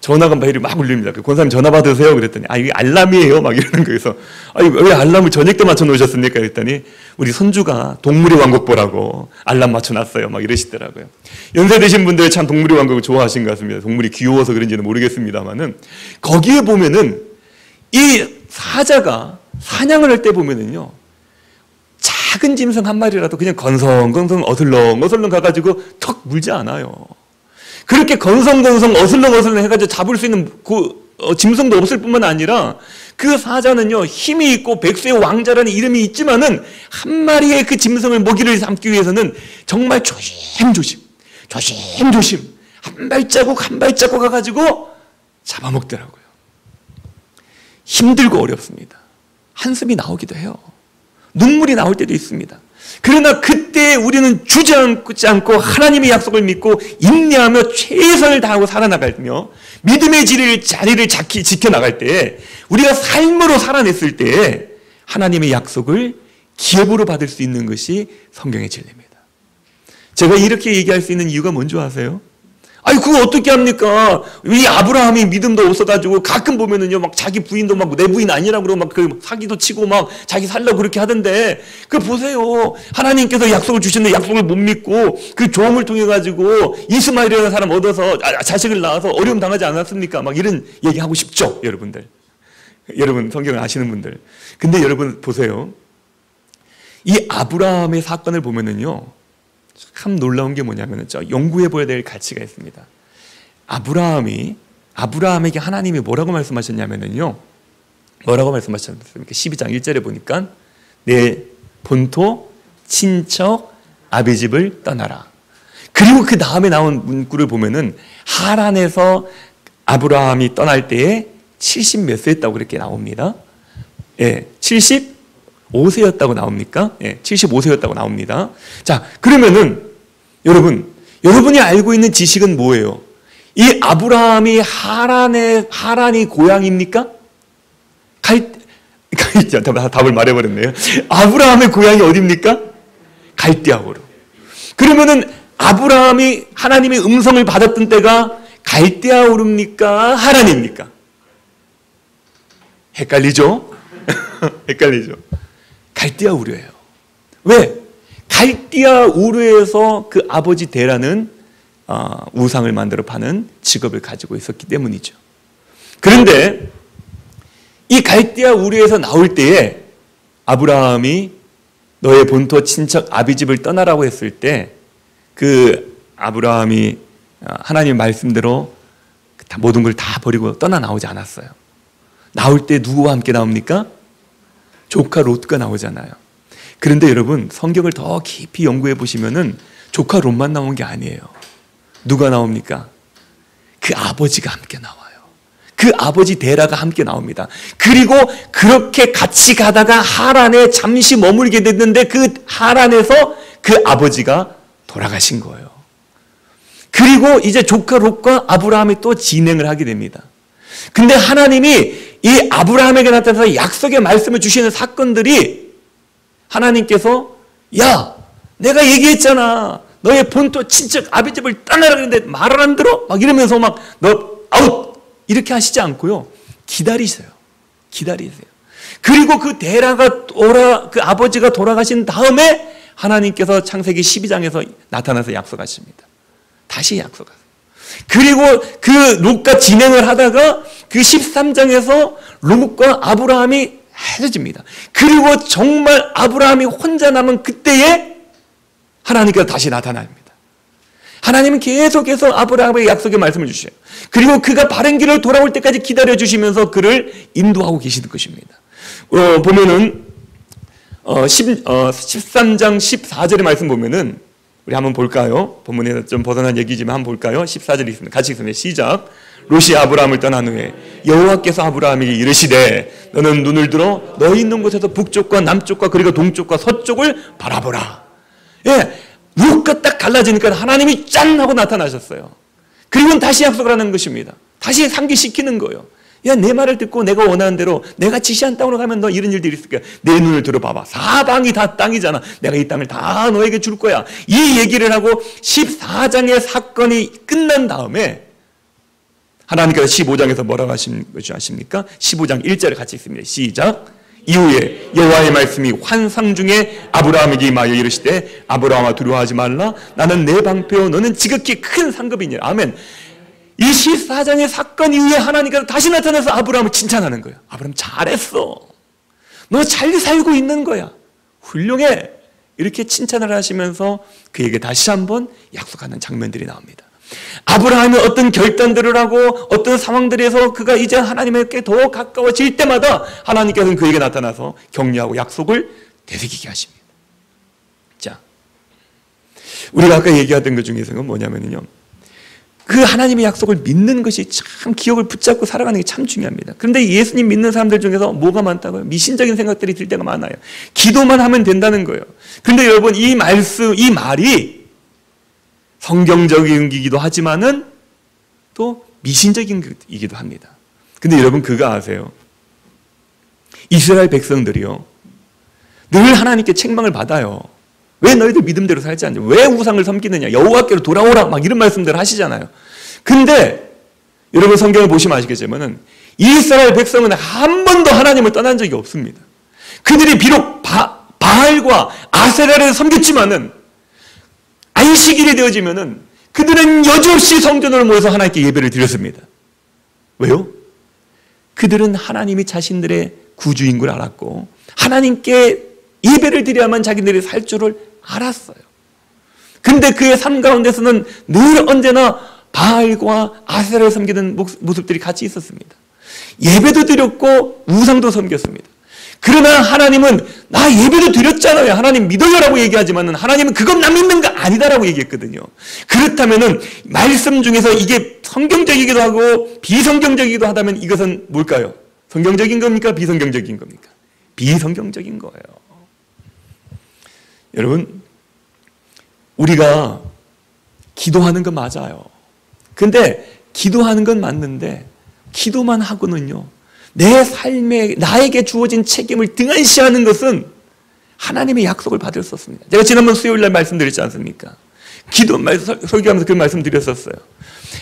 전화가 막 울립니다. 권사님 전화 받으세요. 그랬더니 이게 알람이에요. 막 이러는 거에서 왜 알람을 저녁 때 맞춰 놓으셨습니까? 그랬더니 우리 손주가 동물의 왕국 보라고 알람 맞춰 놨어요. 막 이러시더라고요. 연세 드신 분들 참 동물의 왕국을 좋아하신 것 같습니다. 동물이 귀여워서 그런지는 모르겠습니다만은 거기에 보면은 이 사자가 사냥을 할 때 보면은요, 작은 짐승 한 마리라도 그냥 건성건성 어슬렁 가가지고 턱 물지 않아요. 그렇게 건성건성 어슬렁 해가지고 잡을 수 있는 짐승도 없을 뿐만 아니라 그 사자는요, 힘이 있고 백세의 왕자라는 이름이 있지만은 한 마리의 그 짐승을 먹이를 삼기 위해서는 정말 조심조심 한 발자국 가가지고 잡아먹더라고요. 힘들고 어렵습니다. 한숨이 나오기도 해요. 눈물이 나올 때도 있습니다. 그러나 그때 우리는 주저앉지 않고 하나님의 약속을 믿고 인내하며 최선을 다하고 살아나가며 믿음의 자리를 지켜나갈 때, 우리가 삶으로 살아냈을 때 하나님의 약속을 기업으로 받을 수 있는 것이 성경의 진리입니다. 제가 이렇게 얘기할 수 있는 이유가 뭔지 아세요? 그거 어떻게 합니까? 이 아브라함이 믿음도 없어가지고 가끔 보면은요, 막 자기 부인도 막 내 부인 아니라고 그러고 막 사기도 치고 막 자기 살려고 그렇게 하던데, 보세요. 하나님께서 약속을 주시는데 약속을 못 믿고 그 조음을 통해가지고 이스마엘이라는 사람 얻어서 자식을 낳아서 어려움 당하지 않았습니까? 막 이런 얘기하고 싶죠, 여러분들. 여러분 성경을 아시는 분들. 근데 여러분 보세요. 이 아브라함의 사건을 보면은요, 참 놀라운 게 뭐냐면은 연구해 보아야 될 가치가 있습니다. 아브라함에게 하나님이 뭐라고 말씀하셨냐면은요, 뭐라고 말씀하셨습니까? 12장 1절에 보니까 내 본토 친척 아비 집을 떠나라. 그리고 그 다음에 나온 문구를 보면은 하란에서 아브라함이 떠날 때에 70 몇 세였다고 그렇게 나옵니다. 75세였다고 나옵니까? 75세였다고 나옵니다. 자, 그러면은 여러분이 알고 있는 지식은 뭐예요? 이 아브라함이 하란이 고향입니까? 답을 말해버렸네요. 아브라함의 고향이 어디입니까? 갈대아우르. 그러면은 아브라함이 하나님의 음성을 받았던 때가 갈대아우르입니까? 하란입니까? 헷갈리죠? 헷갈리죠? 갈대아우르예요. 왜? 갈대아우르에서 그 아버지 데라는 우상을 만들어 파는 직업을 가지고 있었기 때문이죠. 그런데 이 갈대아우르에서 나올 때에 아브라함이 너의 본토 친척 아비 집을 떠나라고 했을 때, 그 아브라함이 하나님 말씀대로 모든 걸 다 버리고 떠나 나오지 않았어요. 나올 때 누구와 함께 나옵니까? 조카 롯가 나오잖아요. 그런데 여러분, 성경을 더 깊이 연구해 보시면은 조카 롯만 나온 게 아니에요. 누가 나옵니까? 그 아버지가 함께 나와요. 그 아버지 데라가 함께 나옵니다. 그리고 그렇게 같이 가다가 하란에 잠시 머물게 됐는데 그 하란에서 그 아버지가 돌아가신 거예요. 그리고 이제 조카 롯과 아브라함이 또 진행을 하게 됩니다. 근데 하나님이 이 아브라함에게 나타나서 약속의 말씀을 주시는 사건들이, 하나님께서 야, 내가 얘기했잖아. 너의 본토 친척 아비 집을 떠나라 그랬는데 말을 안 들어? 막 이러면서 막 너 아웃! 이렇게 하시지 않고요. 기다리세요. 그리고 그 데라가 그 아버지가 돌아가신 다음에 하나님께서 창세기 12장에서 나타나서 약속하십니다. 다시 약속하세요. 그리고 그 롯과 진행을 하다가 그 13장에서 롯과 아브라함이 헤어집니다. 그리고 정말 아브라함이 혼자 남은 그때에 하나님께서 다시 나타납니다. 하나님은 계속해서 아브라함에게 약속의 말씀을 주셔요. 그리고 그가 바른 길을 돌아올 때까지 기다려주시면서 그를 인도하고 계시는 것입니다. 보면은 13장 14절의 말씀 보면은 우리 한번 볼까요? 본문에서 좀 벗어난 얘기지만 한번 볼까요? 14절이 있습니다. 같이 읽습니다. 시작. 롯이 아브라함을 떠난 후에 여호와께서 아브라함에게 이르시되 너는 눈을 들어 너희 있는 곳에서 북쪽과 남쪽과 그리고 동쪽과 서쪽을 바라보라. 예, 롯과 딱 갈라지니까 하나님이 짠 하고 나타나셨어요. 그리고 다시 약속을 하는 것입니다. 다시 상기시키는 거예요. 야, 내 말을 듣고 내가 원하는 대로 내가 지시한 땅으로 가면 너 이런 일들이 있을 거야. 내 눈을 들어봐봐. 사방이 다 땅이잖아. 내가 이 땅을 다 너에게 줄 거야. 이 얘기를 하고 14장의 사건이 끝난 다음에 하나님께서 15장에서 뭐라고 하신 것이 아십니까? 15장 1절에 같이 있습니다. 시작. 이후에 여호와의 말씀이 환상 중에 아브라함에게 임하여 이르시되 아브라함아 두려워하지 말라. 나는 내 방패요 너는 지극히 큰 상급이니라. 아멘. 이 14장의 사건 이후에 하나님께서 다시 나타나서 아브라함을 칭찬하는 거예요. 아브라함 잘했어. 너 잘 살고 있는 거야. 훌륭해. 이렇게 칭찬을 하시면서 그에게 다시 한번 약속하는 장면들이 나옵니다. 아브라함이 어떤 결단들을 하고 어떤 상황들에서 그가 이제 하나님께 더 가까워질 때마다 하나님께서는 그에게 나타나서 격려하고 약속을 되새기게 하십니다. 자, 우리가 아까 얘기했던 것 중에서는 뭐냐면요, 그 하나님의 약속을 믿는 것이 참 기억을 붙잡고 살아가는 게 참 중요합니다. 그런데 예수님 믿는 사람들 중에서 뭐가 많다고요? 미신적인 생각들이 들 때가 많아요. 기도만 하면 된다는 거예요. 그런데 여러분, 이 말이 성경적이기도 하지만은 또 미신적이기도 합니다. 근데 여러분 그거 아세요? 이스라엘 백성들이요, 늘 하나님께 책망을 받아요. 왜 너희들 믿음대로 살지 않냐? 왜 우상을 섬기느냐? 여호와께로 돌아오라 막 이런 말씀들을 하시잖아요. 근데 여러분 성경을 보시면 아시겠지만은 이스라엘 백성은 한 번도 하나님을 떠난 적이 없습니다. 그들이 비록 바알과 아세라를 섬겼지만은 안식일이 되어지면은 그들은 여지없이 성전으로 모여서 하나님께 예배를 드렸습니다. 왜요? 그들은 하나님이 자신들의 구주인 걸 알았고 하나님께 예배를 드려야만 자기들이 살 줄을 알았어요. 근데 그의 삶 가운데서는 늘 언제나 바알과 아세라를 섬기는 모습들이 같이 있었습니다. 예배도 드렸고 우상도 섬겼습니다. 그러나 하나님은 나 예배도 드렸잖아요. 하나님 믿어요라고 얘기하지만 하나님은 그건 나 믿는 거 아니다라고 얘기했거든요. 그렇다면은 말씀 중에서 이게 성경적이기도 하고 비성경적이기도 하다면 이것은 뭘까요? 성경적인 겁니까? 비성경적인 겁니까? 비성경적인 거예요. 여러분, 우리가 기도하는 건 맞아요. 근데 기도하는 건 맞는데 기도만 하고는요, 내 삶에 나에게 주어진 책임을 등한시하는 것은 하나님의 약속을 받을 수 없습니다. 제가 지난번 수요일날 말씀드렸지 않습니까? 설교하면서 그 말씀 드렸었어요.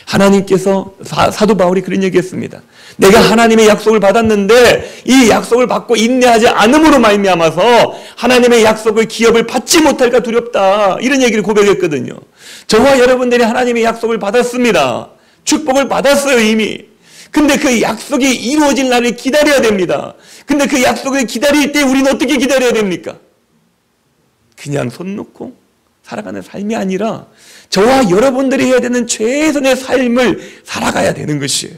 하나님께서 사도 바울이 그런 얘기했습니다. 내가 하나님의 약속을 받았는데 이 약속을 받고 인내하지 않음으로 말미암아서 하나님의 약속을 기업을 받지 못할까 두렵다, 이런 얘기를 고백했거든요. 저와 여러분들이 하나님의 약속을 받았습니다. 축복을 받았어요 이미. 근데 그 약속이 이루어질 날을 기다려야 됩니다. 근데 그 약속을 기다릴 때 우리는 어떻게 기다려야 됩니까? 그냥 손 놓고 살아가는 삶이 아니라 저와 여러분들이 해야 되는 최선의 삶을 살아가야 되는 것이에요.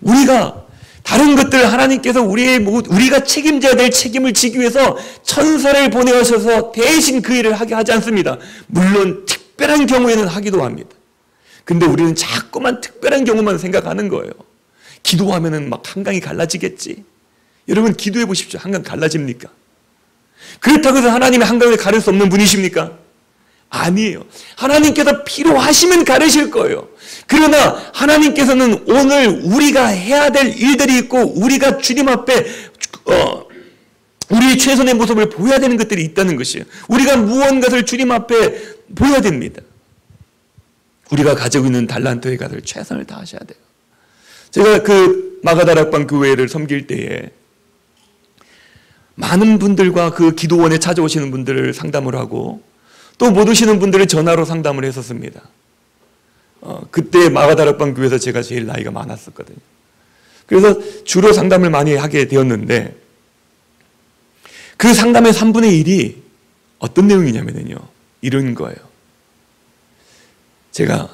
우리가 다른 것들 하나님께서 우리가 책임져야 될 책임을 지기 위해서 천사를 보내셔서 대신 그 일을 하게 하지 않습니다. 물론 특별한 경우에는 하기도 합니다. 근데 우리는 자꾸만 특별한 경우만 생각하는 거예요. 기도하면은 막 한강이 갈라지겠지. 여러분 기도해 보십시오. 한강 갈라집니까? 그렇다고 해서 하나님이 한강을 가를 수 없는 분이십니까? 아니에요. 하나님께서 필요하시면 가르실 거예요. 그러나 하나님께서는 오늘 우리가 해야 될 일들이 있고 우리가 주님 앞에 우리의 최선의 모습을 보여야 되는 것들이 있다는 것이에요. 우리가 무언가를 주님 앞에 보여야 됩니다. 우리가 가지고 있는 달란트의 값을 최선을 다하셔야 돼요. 제가 그 마가다락방 교회를 섬길 때에 많은 분들과 그 기도원에 찾아오시는 분들을 상담을 하고 또 못 오시는 분들을 전화로 상담을 했었습니다. 그때 마가다락방 교회에서 제가 제일 나이가 많았었거든요. 그래서 주로 상담을 많이 하게 되었는데 그 상담의 3분의 1이 어떤 내용이냐면요, 이런 거예요. 제가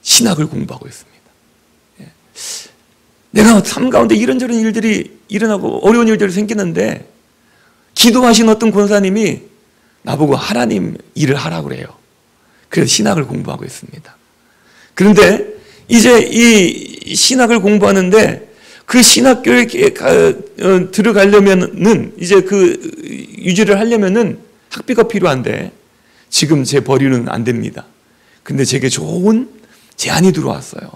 신학을 공부하고 있습니다. 내가 삶 가운데 이런저런 일들이 일어나고 어려운 일들이 생기는데 기도하신 어떤 권사님이 나보고 하나님 일을 하라고 그래요. 그래서 신학을 공부하고 있습니다. 그런데 이제 이 신학을 공부하는데 그 신학교에 들어가려면은 이제 그 유지를 하려면은 학비가 필요한데 지금 제 벌이는 안 됩니다. 근데 제게 좋은 제안이 들어왔어요.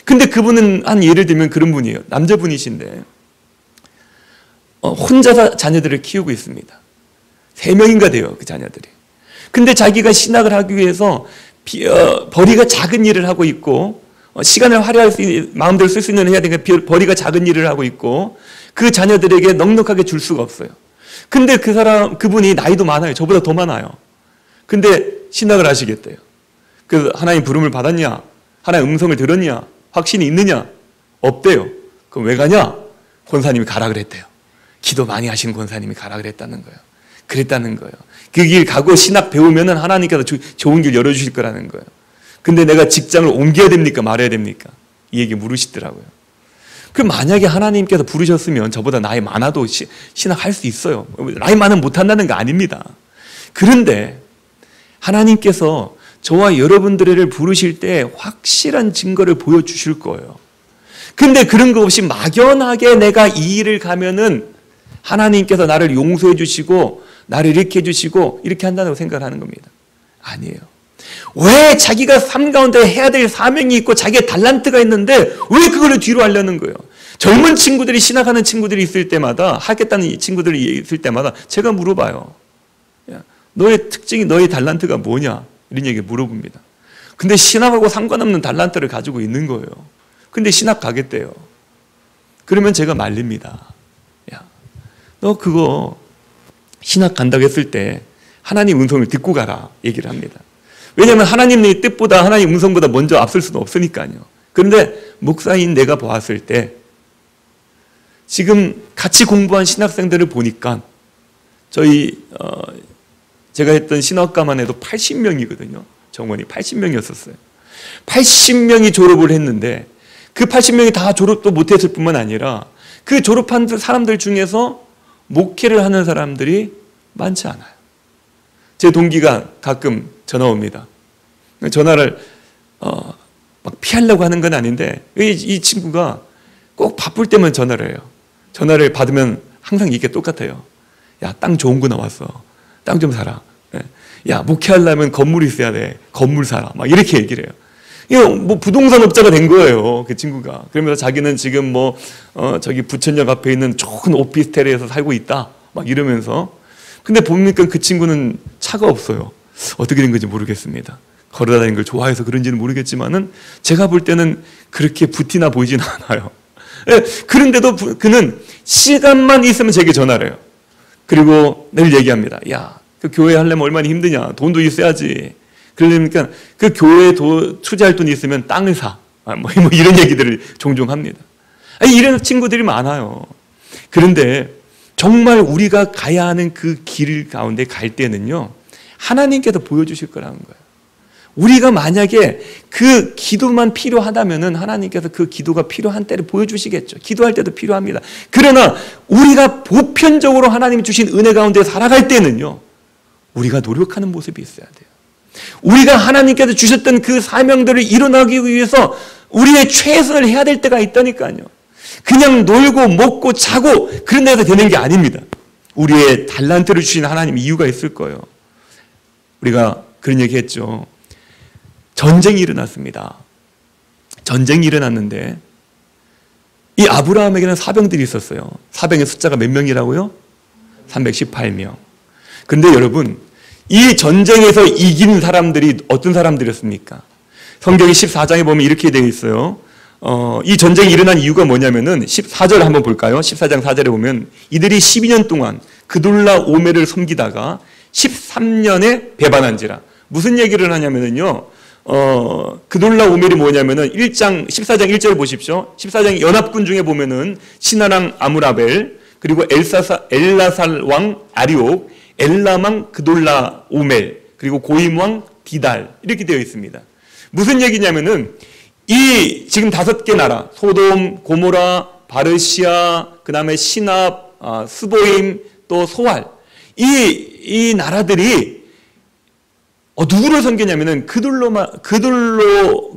근데 그분은 한 예를 들면 그런 분이에요. 남자분이신데 혼자 자녀들을 키우고 있습니다. 3명인가 돼요, 그 자녀들이. 근데 자기가 신학을 하기 위해서 벌이가 작은 일을 하고 있고 시간을 활용할 수 있는, 마음대로 쓸 수 있는 해야 되니까 벌이가 작은 일을 하고 있고 그 자녀들에게 넉넉하게 줄 수가 없어요. 근데 그분이 나이도 많아요. 저보다 더 많아요. 근데 신학을 하시겠대요. 그래서 하나님 부름을 받았냐? 하나님 음성을 들었냐? 확신이 있느냐? 없대요. 그럼 왜 가냐? 권사님이 가라 그랬대요. 기도 많이 하시는 권사님이 가라 그랬다는 거예요. 그랬다는 거예요. 그 길 가고 신학 배우면은 하나님께서 좋은 길 열어주실 거라는 거예요. 근데 내가 직장을 옮겨야 됩니까? 말아야 됩니까? 이 얘기 물으시더라고요. 그럼 만약에 하나님께서 부르셨으면 저보다 나이 많아도 신학할 수 있어요. 나이 많으면 못한다는 거 아닙니다. 그런데 하나님께서 저와 여러분들을 부르실 때 확실한 증거를 보여주실 거예요. 근데 그런 거 없이 막연하게 내가 이 일을 가면은 하나님께서 나를 용서해 주시고 나를 이렇게 해주시고 이렇게 한다고 생각하는 겁니다. 아니에요. 왜 자기가 삶 가운데 해야 될 사명이 있고 자기의 달란트가 있는데 왜 그걸 뒤로 하려는 거예요? 젊은 친구들이 신학하는 친구들이 있을 때마다, 하겠다는 친구들이 있을 때마다 제가 물어봐요. 야, 너의 특징이, 너의 달란트가 뭐냐? 이런 얘기 물어봅니다. 근데 신학하고 상관없는 달란트를 가지고 있는 거예요. 근데 신학 가겠대요. 그러면 제가 말립니다. 야, 너 그거 신학 간다고 했을 때 하나님 음성을 듣고 가라 얘기를 합니다. 왜냐하면 하나님의 뜻보다 하나님 음성보다 먼저 앞설 수는 없으니까요. 그런데 목사인 내가 보았을 때 지금 같이 공부한 신학생들을 보니까 제가 했던 신학과만 해도 80명이거든요. 정원이 80명이었었어요. 80명이 졸업을 했는데 그 80명이 다 졸업도 못했을 뿐만 아니라 그 졸업한 사람들 중에서 목회를 하는 사람들이 많지 않아요. 제 동기가 가끔 전화 옵니다. 전화를 막 피하려고 하는 건 아닌데 이 친구가 꼭 바쁠 때만 전화를 해요. 전화를 받으면 항상 이게 똑같아요. 야, 땅 좋은 거 나왔어. 땅 좀 사라. 야, 목회하려면 건물이 있어야 돼. 건물 사라. 막 이렇게 얘기를 해요. 이거 뭐 부동산 업자가 된 거예요. 그 친구가. 그러면서 자기는 지금 저기 부천역 앞에 있는 좋은 오피스텔에서 살고 있다. 막 이러면서. 근데 보니까 그 친구는 차가 없어요. 어떻게 된 건지 모르겠습니다. 걸어다니는 걸 좋아해서 그런지는 모르겠지만은 제가 볼 때는 그렇게 부티나 보이지는 않아요. 그런데도 그는 시간만 있으면 제게 전화를 해요. 그리고 늘 얘기합니다. 야, 그 교회 하려면 얼마나 힘드냐. 돈도 있어야지. 그러니까 그 교회에 투자할 돈이 있으면 땅을 사. 뭐 이런 얘기들을 종종 합니다. 이런 친구들이 많아요. 그런데 정말 우리가 가야 하는 그 길 가운데 갈 때는요, 하나님께서 보여주실 거라는 거예요. 우리가 만약에 그 기도만 필요하다면은 하나님께서 그 기도가 필요한 때를 보여주시겠죠. 기도할 때도 필요합니다. 그러나 우리가 보편적으로 하나님이 주신 은혜 가운데 살아갈 때는요, 우리가 노력하는 모습이 있어야 돼요. 우리가 하나님께서 주셨던 그 사명들을 이뤄나가기 위해서 우리의 최선을 해야 될 때가 있다니까요. 그냥 놀고 먹고 자고 그런 데서 되는 게 아닙니다. 우리의 달란트를 주신 하나님 이유가 있을 거예요. 우리가 그런 얘기 했죠. 전쟁이 일어났습니다. 전쟁이 일어났는데 이 아브라함에게는 사병들이 있었어요. 사병의 숫자가 몇 명이라고요? 318명. 그런데 여러분, 이 전쟁에서 이긴 사람들이 어떤 사람들이었습니까? 성경이 14장에 보면 이렇게 되어 있어요. 이 전쟁이 일어난 이유가 뭐냐면은 14절 한번 볼까요? 14장 4절에 보면 이들이 12년 동안 그돌라 오멜을 섬기다가 13년에 배반한지라. 무슨 얘기를 하냐면은요. 그돌라 오멜이 뭐냐면은 14장 1절 보십시오. 14장 연합군 중에 보면은 신하랑 아므라벨, 그리고 엘라살 왕 아리옥, 엘람왕 그돌라 오멜, 그리고 고임왕 디달, 이렇게 되어 있습니다. 무슨 얘기냐면은 이 지금 5개 나라, 소돔, 고모라, 바르시아, 그 다음에 시납, 스보임, 또 소알, 이 나라들이 누구를 섬겼냐면은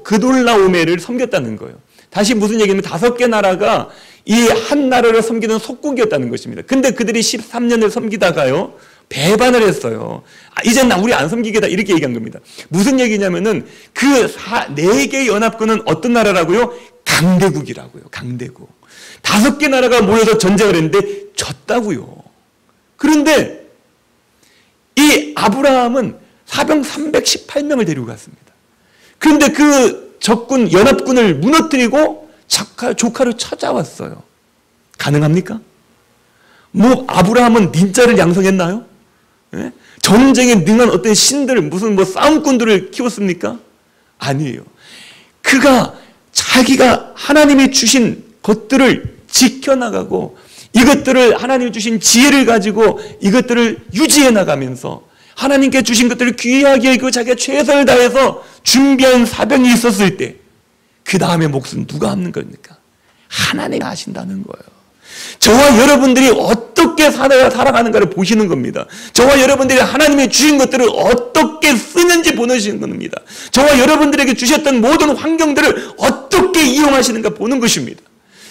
그돌라오멜을 섬겼다는 거예요. 다시 무슨 얘기냐면 5개 나라가 이 한 나라를 섬기는 속국이었다는 것입니다. 근데 그들이 13년을 섬기다가요, 배반을 했어요. 이젠 우리 안 섬기겠다, 이렇게 얘기한 겁니다. 무슨 얘기냐면은 그 4개의 연합군은 어떤 나라라고요? 강대국이라고요. 강대국. 5개 나라가 모여서 전쟁을 했는데 졌다고요. 그런데 이 아브라함은 사병 318명을 데리고 갔습니다. 그런데 그 적군, 연합군을 무너뜨리고 조카를 찾아왔어요. 가능합니까? 아브라함은 닌자를 양성했나요? 예? 전쟁에 능한 어떤 신들, 무슨 싸움꾼들을 키웠습니까? 아니에요. 그가 자기가 하나님이 주신 것들을 지켜나가고 이것들을 하나님이 주신 지혜를 가지고 이것들을 유지해 나가면서 하나님께 주신 것들을 귀하게 여기고 자기가 최선을 다해서 준비한 사병이 있었을 때 그 다음에 몫은 누가 하는 겁니까? 하나님이 하신다는 거예요. 저와 여러분들이 어떻게 살아가는가를 보시는 겁니다. 저와 여러분들이 하나님이 주신 것들을 어떻게 쓰는지 보시는 겁니다. 저와 여러분들에게 주셨던 모든 환경들을 어떻게 이용하시는가 보는 것입니다.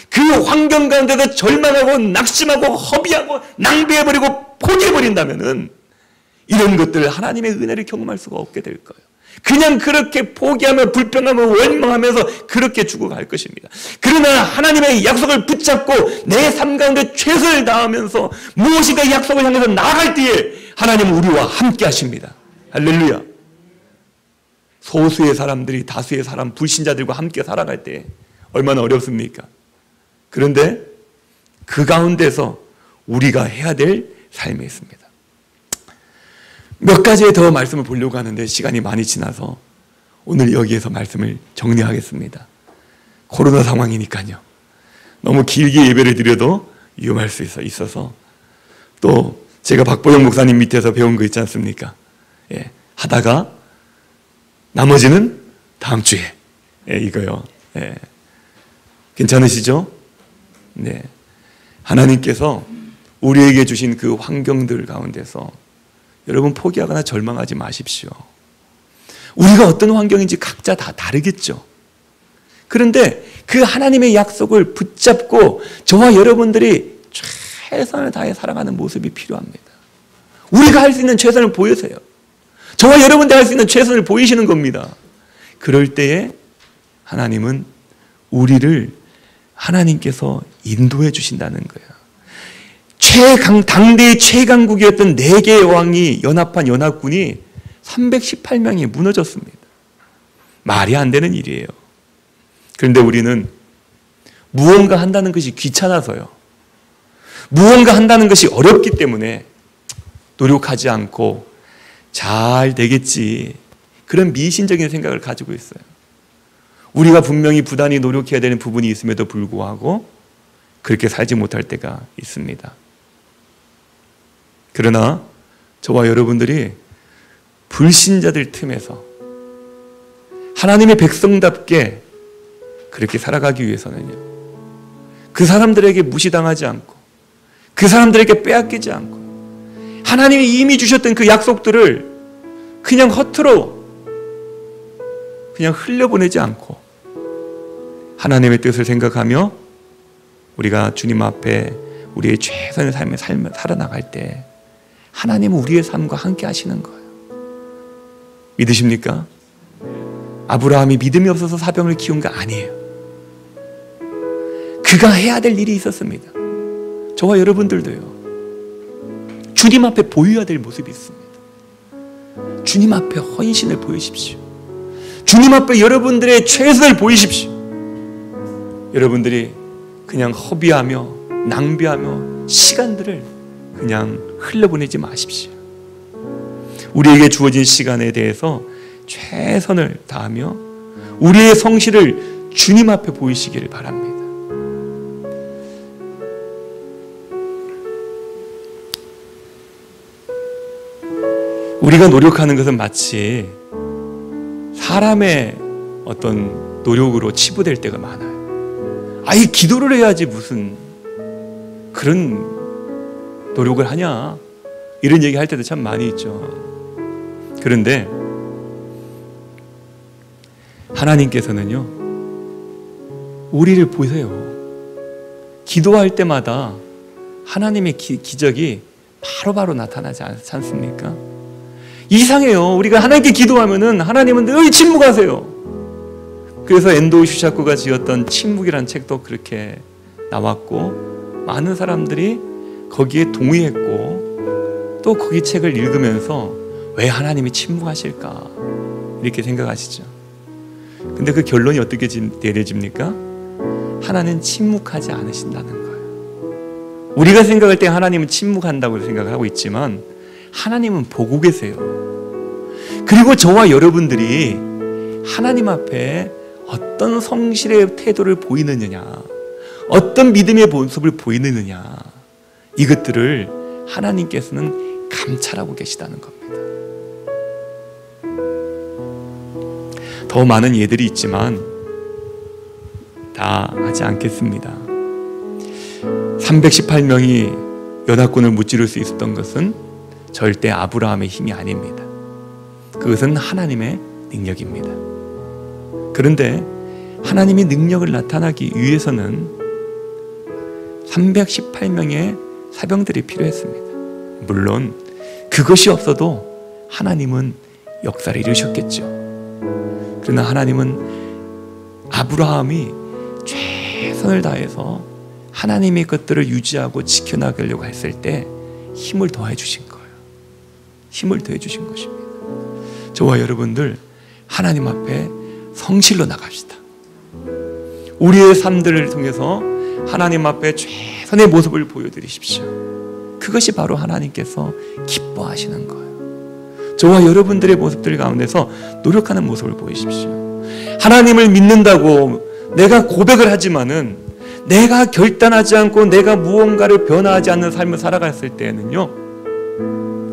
그 환경 가운데서 절망하고 낙심하고 허비하고 낭비해버리고 포기해버린다면은 이런 것들을 하나님의 은혜를 경험할 수가 없게 될 거예요. 그냥 그렇게 포기하며 불평하며 원망하면서 그렇게 죽어갈 것입니다. 그러나 하나님의 약속을 붙잡고 내 삶 가운데 최선을 다하면서 무엇인가 약속을 향해서 나아갈 때에 하나님은 우리와 함께 하십니다. 할렐루야. 소수의 사람들이 다수의 사람, 불신자들과 함께 살아갈 때 얼마나 어렵습니까? 그런데 그 가운데서 우리가 해야 될 삶이 있습니다. 몇 가지의 더 말씀을 보려고 하는데 시간이 많이 지나서 오늘 여기에서 말씀을 정리하겠습니다. 코로나 상황이니까요. 너무 길게 예배를 드려도 위험할 수 있어서 또 제가 박보영 목사님 밑에서 배운 거 있지 않습니까? 예, 하다가 나머지는 다음 주에 이거요. 예, 괜찮으시죠? 네, 하나님께서 우리에게 주신 그 환경들 가운데서 여러분 포기하거나 절망하지 마십시오. 우리가 어떤 환경인지 각자 다 다르겠죠. 그런데 그 하나님의 약속을 붙잡고 저와 여러분들이 최선을 다해 살아가는 모습이 필요합니다. 우리가 할 수 있는 최선을 보이세요. 저와 여러분들이 할 수 있는 최선을 보이시는 겁니다. 그럴 때에 하나님은 우리를 하나님께서 인도해 주신다는 거예요. 당대의 최강국이었던 4개의 왕이 연합한 연합군이 318명이 무너졌습니다. 말이 안 되는 일이에요. 그런데 우리는 무언가 한다는 것이 귀찮아서요. 무언가 한다는 것이 어렵기 때문에 노력하지 않고 잘 되겠지, 그런 미신적인 생각을 가지고 있어요. 우리가 분명히 부단히 노력해야 되는 부분이 있음에도 불구하고 그렇게 살지 못할 때가 있습니다. 그러나 저와 여러분들이 불신자들 틈에서 하나님의 백성답게 그렇게 살아가기 위해서는요, 그 사람들에게 무시당하지 않고 그 사람들에게 빼앗기지 않고 하나님이 이미 주셨던 그 약속들을 그냥 허투루 그냥 흘려보내지 않고 하나님의 뜻을 생각하며 우리가 주님 앞에 우리의 최선의 삶을 살아나갈 때 하나님은 우리의 삶과 함께 하시는 거예요. 믿으십니까? 아브라함이 믿음이 없어서 사병을 키운 거 아니에요. 그가 해야 될 일이 있었습니다. 저와 여러분들도요, 주님 앞에 보여야 될 모습이 있습니다. 주님 앞에 헌신을 보이십시오. 주님 앞에 여러분들의 최선을 보이십시오. 여러분들이 그냥 허비하며 낭비하며 시간들을 그냥 흘려보내지 마십시오. 우리에게 주어진 시간에 대해서 최선을 다하며 우리의 성실을 주님 앞에 보이시기를 바랍니다. 우리가 노력하는 것은 마치 사람의 어떤 노력으로 치부될 때가 많아요. 아예 기도를 해야지 무슨 그런 노력을 하냐, 이런 얘기 할 때도 참 많이 있죠. 그런데 하나님께서는요, 우리를 보세요. 기도할 때마다 하나님의 기적이 바로바로 나타나지 않습니까? 이상해요. 우리가 하나님께 기도하면은 하나님은 늘 침묵하세요. 그래서 엔도 슈샤코가 지었던 침묵이라는 책도 그렇게 나왔고, 많은 사람들이 거기에 동의했고, 또 거기 책을 읽으면서 왜 하나님이 침묵하실까 이렇게 생각하시죠. 근데 그 결론이 어떻게 내려집니까? 하나님은 침묵하지 않으신다는 거예요. 우리가 생각할 때 하나님은 침묵한다고 생각하고 있지만 하나님은 보고 계세요. 그리고 저와 여러분들이 하나님 앞에 어떤 성실의 태도를 보이느냐, 어떤 믿음의 모습을 보이느냐, 이것들을 하나님께서는 감찰하고 계시다는 겁니다. 더 많은 예들이 있지만 다 하지 않겠습니다. 318명이 연합군을 무찌를 수 있었던 것은 절대 아브라함의 힘이 아닙니다. 그것은 하나님의 능력입니다. 그런데 하나님의 능력을 나타나기 위해서는 318명의 사병들이 필요했습니다. 물론 그것이 없어도 하나님은 역사를 이루셨겠죠. 그러나 하나님은 아브라함이 최선을 다해서 하나님의 것들을 유지하고 지켜나가려고 했을 때 힘을 더해 주신 거예요. 힘을 더해 주신 것입니다. 저와 여러분들 하나님 앞에 성실로 나갑시다. 우리의 삶들을 통해서 하나님 앞에 최선의 모습을 보여드리십시오. 그것이 바로 하나님께서 기뻐하시는 거예요. 저와 여러분들의 모습들 가운데서 노력하는 모습을 보이십시오. 하나님을 믿는다고 내가 고백을 하지만은 내가 결단하지 않고 내가 무언가를 변화하지 않는 삶을 살아갔을 때에는요,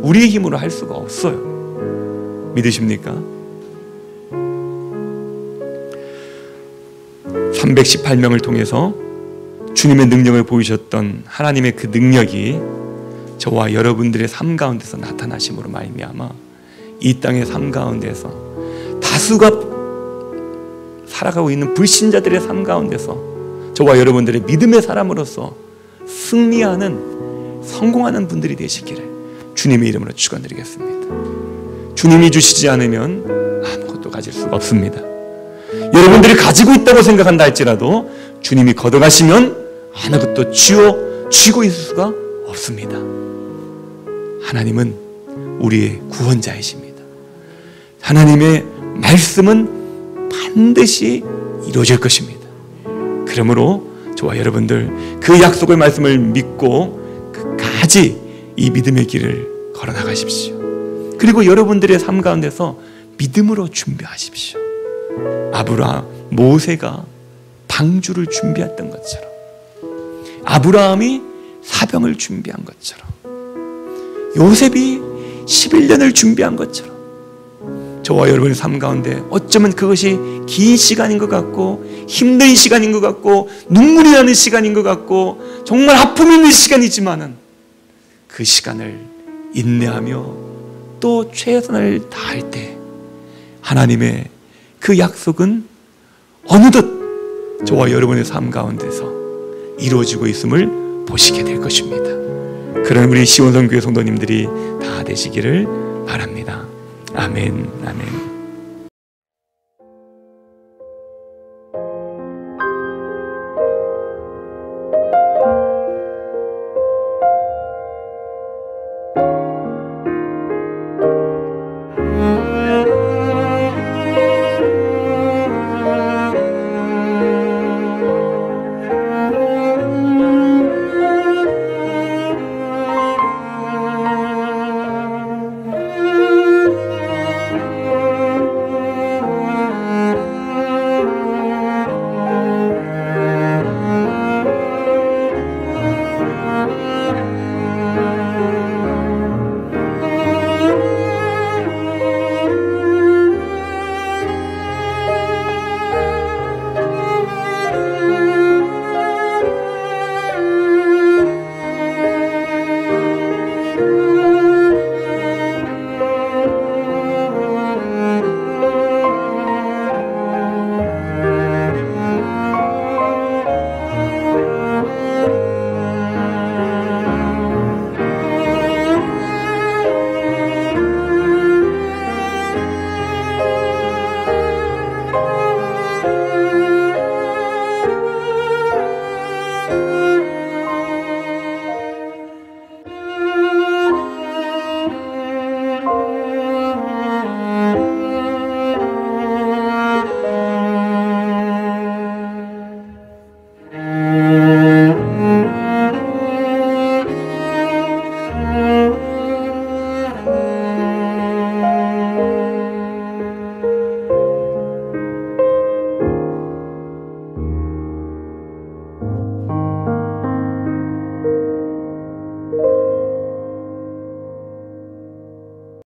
우리의 힘으로 할 수가 없어요. 믿으십니까? 318명을 통해서 주님의 능력을 보이셨던 하나님의 그 능력이 저와 여러분들의 삶 가운데서 나타나심으로 말미암아 이 땅의 삶 가운데서 다수가 살아가고 있는 불신자들의 삶 가운데서 저와 여러분들의 믿음의 사람으로서 승리하는, 성공하는 분들이 되시기를 주님의 이름으로 축원드리겠습니다. 주님이 주시지 않으면 아무것도 가질 수가 없습니다. 여러분들이 가지고 있다고 생각한다 할지라도 주님이 걷어가시면 아무것도 쥐고 있을 수가 없습니다. 하나님은 우리의 구원자이십니다. 하나님의 말씀은 반드시 이루어질 것입니다. 그러므로 저와 여러분들 그 약속의 말씀을 믿고 끝까지 이 믿음의 길을 걸어나가십시오. 그리고 여러분들의 삶 가운데서 믿음으로 준비하십시오. 아브라함, 모세가 방주를 준비했던 것처럼, 아브라함이 사병을 준비한 것처럼, 요셉이 11년을 준비한 것처럼, 저와 여러분의 삶 가운데 어쩌면 그것이 긴 시간인 것 같고 힘든 시간인 것 같고 눈물이 나는 시간인 것 같고 정말 아픔이 있는 시간이지만은 그 시간을 인내하며 또 최선을 다할 때 하나님의 그 약속은 어느덧 저와 여러분의 삶 가운데서 이루어지고 있음을 보시게 될 것입니다. 그런 우리 시온성교회 성도님들이 다 되시기를 바랍니다. 아멘, 아멘.